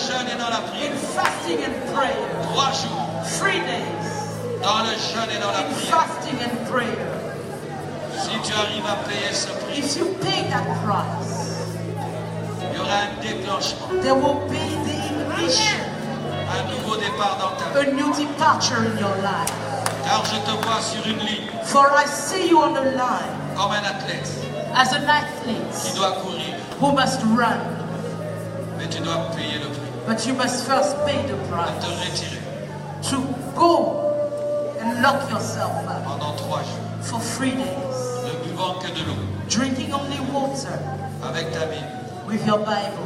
jeûne et dans la prière. In fasting and prayer. 3 jours 3 days. dans le jeûne et dans la In prière. fasting and prayer. Si tu arrives à payer ce prix, If you pay that price, il y aura un déclenchement, there will be the ignition, un nouveau départ dans ta vie. a new departure in your life. Car je te vois sur une ligne For I see you on the line comme un athlète as an qui athlete doit courir, who must run, mais tu dois payer le prix, but you must first pay the te price retirer to go and lock yourself up pendant 3 jours, for 3 days, ne buvant que de l'eau, drinking only water avec ta Bible. with your Bible.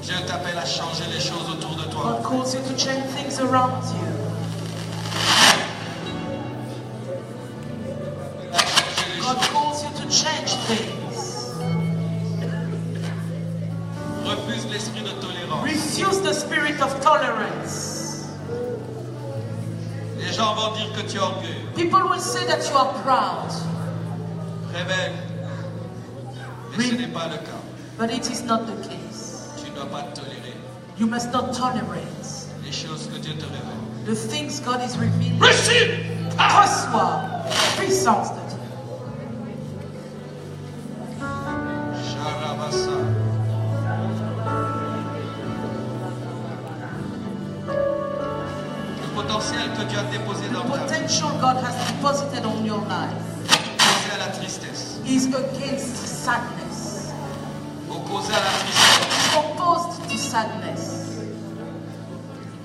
Dieu t'appelle à changer les choses autour de toi. God calls you to change things around you. Changer les God choses. calls you to change things. Refuse l'esprit de tolérance. Refuse the spirit of tolerance. Les gens vont dire que tu es orgueilleux, People will say that you are proud, rebelle. Mais ce n'est pas le cas. but it is not the case. Tu ne dois pas tolérer You must not tolerate les choses que Dieu te révèle. the things God is revealing. Receive! Reçois puissance de Dieu. Sharabasa. Le potentiel que Dieu a déposé dans ta vie, Potential God has deposited on your life opposé à la tristesse. is against sadness, Opposé à la tristesse. opposed to sadness.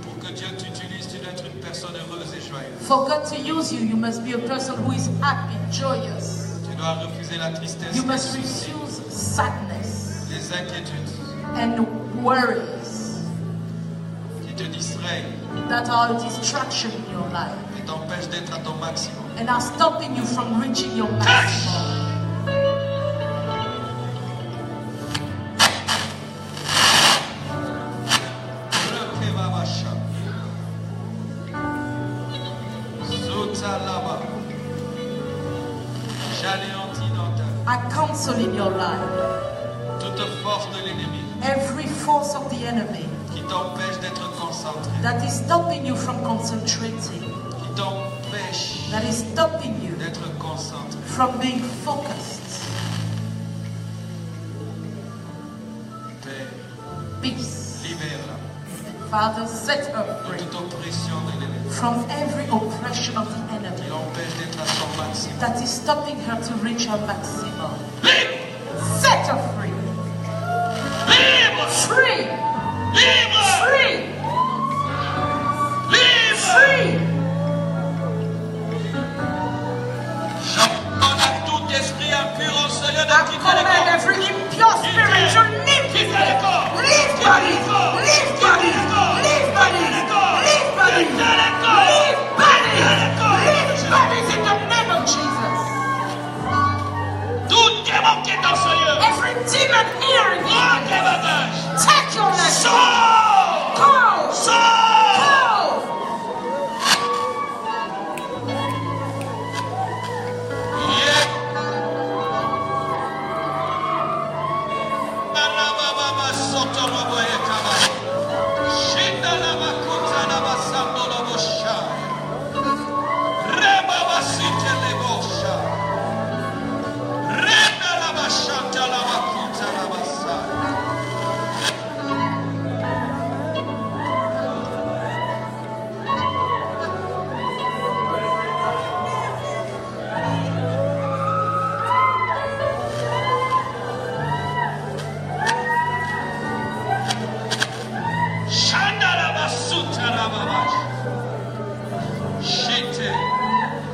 Pour que Dieu t'utilise, tu dois être une personne heureuse et joyeuse. For God to use you, you must be a person who is happy, joyous. Tu dois refuser la tristesse, You les must soucis, refuse sadness les inquiétudes and worries qui te distraient that are a distraction in your life et t'empêchent d'être à ton maximum. and are stopping you from reaching your maximum. Rekebabasha. Zotalaba. J'anéantis dans ta vie I counsel in your life toute force de l'ennemi every force of the enemy qui t'empêche d'être concentré, that is stopping you from concentrating, qui t'empêche that is stopping you d'être concentré. from being focused. Père, Peace. libère-la Father, set her de free toute oppression de l'ennemi from every oppression of the qui enemy l'empêche d'être à son maximum. that is stopping her to reach her maximum. Set her free. Libre! Free. Libre! Free. Libre! Free. On a tout esprit impur en ce lieu I de quitter le command corps. every impure spirit to leave Quitte le corps. Leave bodies. Leave bodies. Leave bodies. Leave bodies. Leave bodies. Leave bodies in the name of Jesus. Tout démon qui est dans ce lieu. Every demon here in Prends here, tes bagages. take your life. Sors! Go. Sors! Go. Yeah. Alababa, Sotorobo, Ekaba. Shindalaba, Kutalaba, Sandolobo, Shai. Rebaba, Sitelebo, Shai. Rendalaba, Shantalaba, Kutalaba, Sai.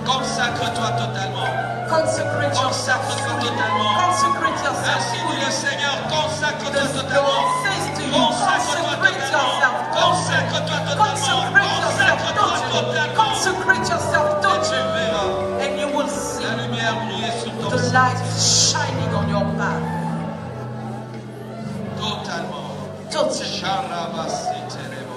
Consacre-toi totalement. Consecrate yourself. Consacre-toi totalement. Consecrate yourself. Ainsi dit le Seigneur, consacre-toi The totalement. Lord says to you, Consacre-toi consecrate totalement. yourself. Consacre-toi totalement. Consecrate yourself totally. Consacre-toi totalement. Consecrate yourself Et tu totally. verras And you will see la lumière briller sur ton the sein. light shining on your path. Totalement. Totally. Sharabasiterebo.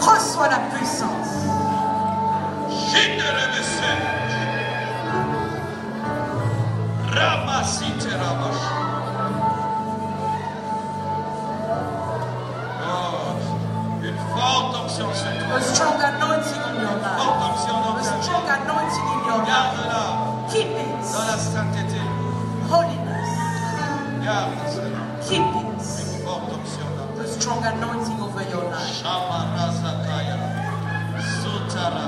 Reçois la puissance. Une forte onction sur toi. A strong anointing in your life. Forte onction dans A ta vie. strong anointing in your life. Garde-la Keep dans it. la sainteté. Holiness. Garde cela. Keep it. Une forte onction dans ta A strong anointing over your life. Shamarazakaya. Sutara.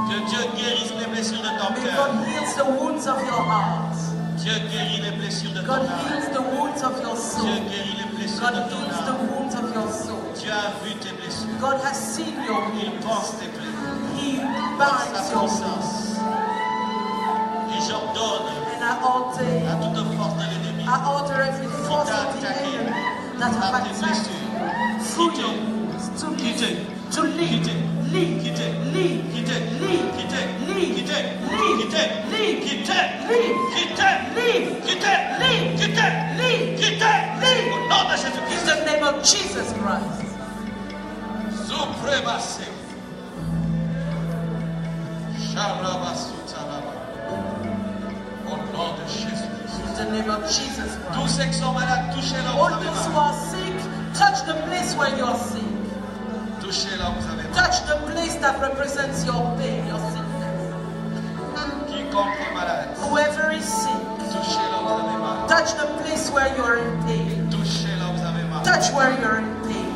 Que Dieu guérisse les blessures de ton May cœur. God heals the wounds of your heart. Dieu guérit les blessures de ton God âme. heals the wounds of your Dieu soul. guérit les blessures God de ton heals the âme. wounds of your soul. Dieu a vu tes blessures. God has seen your Il wounds. pense tes plaies. He Par binds sa your wounds. puissance. Et j'ordonne And I alter, à toute force de l'ennemi I alter every force of the enemy that have par tes attacked blessures. you through your wounds to leave, to leave, leave, Quittez. leave, Quittez. leave, Quittez. leave, Quittez. leave, Quittez. leave, Quittez. leave, Quittez. leave, Quittez. leave, Quittez. leave, Quittez. leave. Au nom de In Jésus-Christ. the name of Jesus Christ. Suprématie. Sharabasutalaba. Au nom de Jésus-Christ. In the name of Jesus Tous Christ. ceux qui sont malades, touchez-leur, All vous avez those who mal. are sick, touch the place where you are sick. Touchez-leur, vous avez mal. Touch the place that represents your pain, your sickness. Quiconque est malade, Whoever is sick, touchez-leur, vous avez mal. touch the place where you are in pain. Touchez-leur, vous avez mal. Touch where you're in pain.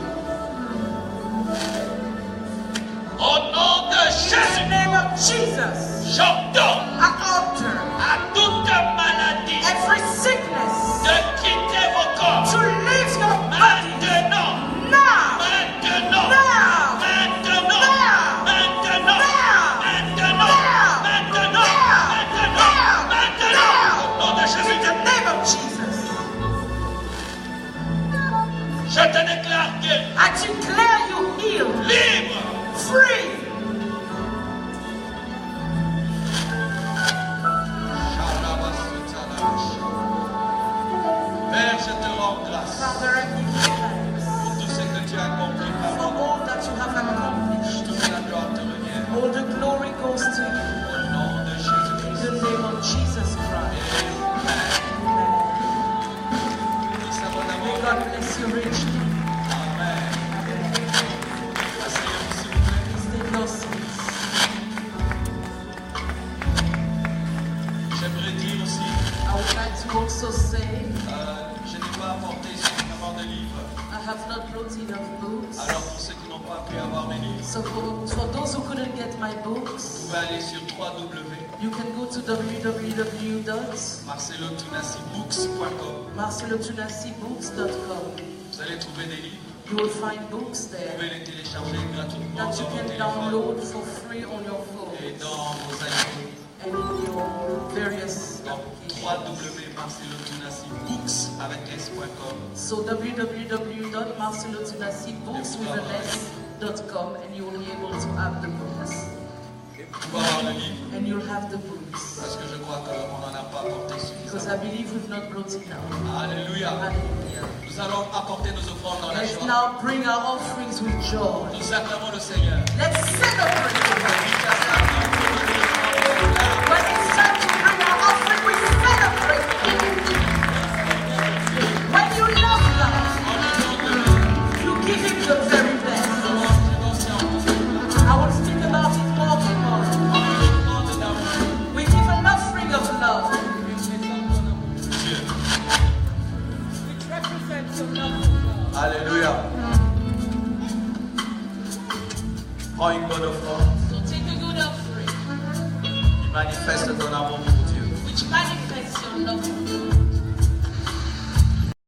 Au nom de In the Jésus, name of Jesus, j'ordonne I alter à toute maladie every sickness de quitter vos corps. to leave your body Maintenant, now. maintenant, Now. maintenant, Now. maintenant, Now. maintenant, Now. maintenant, Now. maintenant, Now. maintenant. Au nom de In Jésus, the name of Jesus, je te déclare guéri, I declare you healed, libre. free. Père, je te rends grâce Father, I give you thanks pour tout ce que tu as accompli par for moi. all that you have accomplished. Toute la gloire te revient. All the glory goes to you. Au nom de In Jésus-Christ. the name of Jesus Christ. Amen. Amen. Bénisse mon May amour. God bless you richly. Amen. Asseyez-vous, s'il vous plaît. Please take your seats. J'aimerais dire aussi, I would like to also say je n'ai pas apporté suffisamment de livres. I have not brought enough books. Alors pour ceux qui n'ont pas pu avoir mes livres, So for those who couldn't get my books, vous pouvez aller sur you can go to www.marcelotunassibooks.com. Vous allez trouver des livres. You will find books Vous there pouvez les télécharger gratuitement that sur you vos can téléphones download for free on your et phone dans vos iPhones. and in your various Donc applications. www.marcelotunassibooks avec s.com. So www.marcelotunassibooks.com and you will be able to have the books. Et vous pouvez avoir le livre And you'll have the books. parce que je crois qu'on n'en a pas apporté Because suffisamment. I believe we've not brought it now. Alléluia. Hallelujah. Nous allons apporter nos offrandes dans la Let's joie. now bring our offerings with joy. Nous acclamons le Seigneur. Let's celebrate the Lord. When it's time to bring our offering, we celebrate Him. When you love God, you give Him the very best. I will speak about it more tomorrow. We give an offering of love. Which represents your love for God. Alléluia. Prends une bonne offrande So take a good offering, qui manifeste ton amour pour Dieu. which manifests your love for God.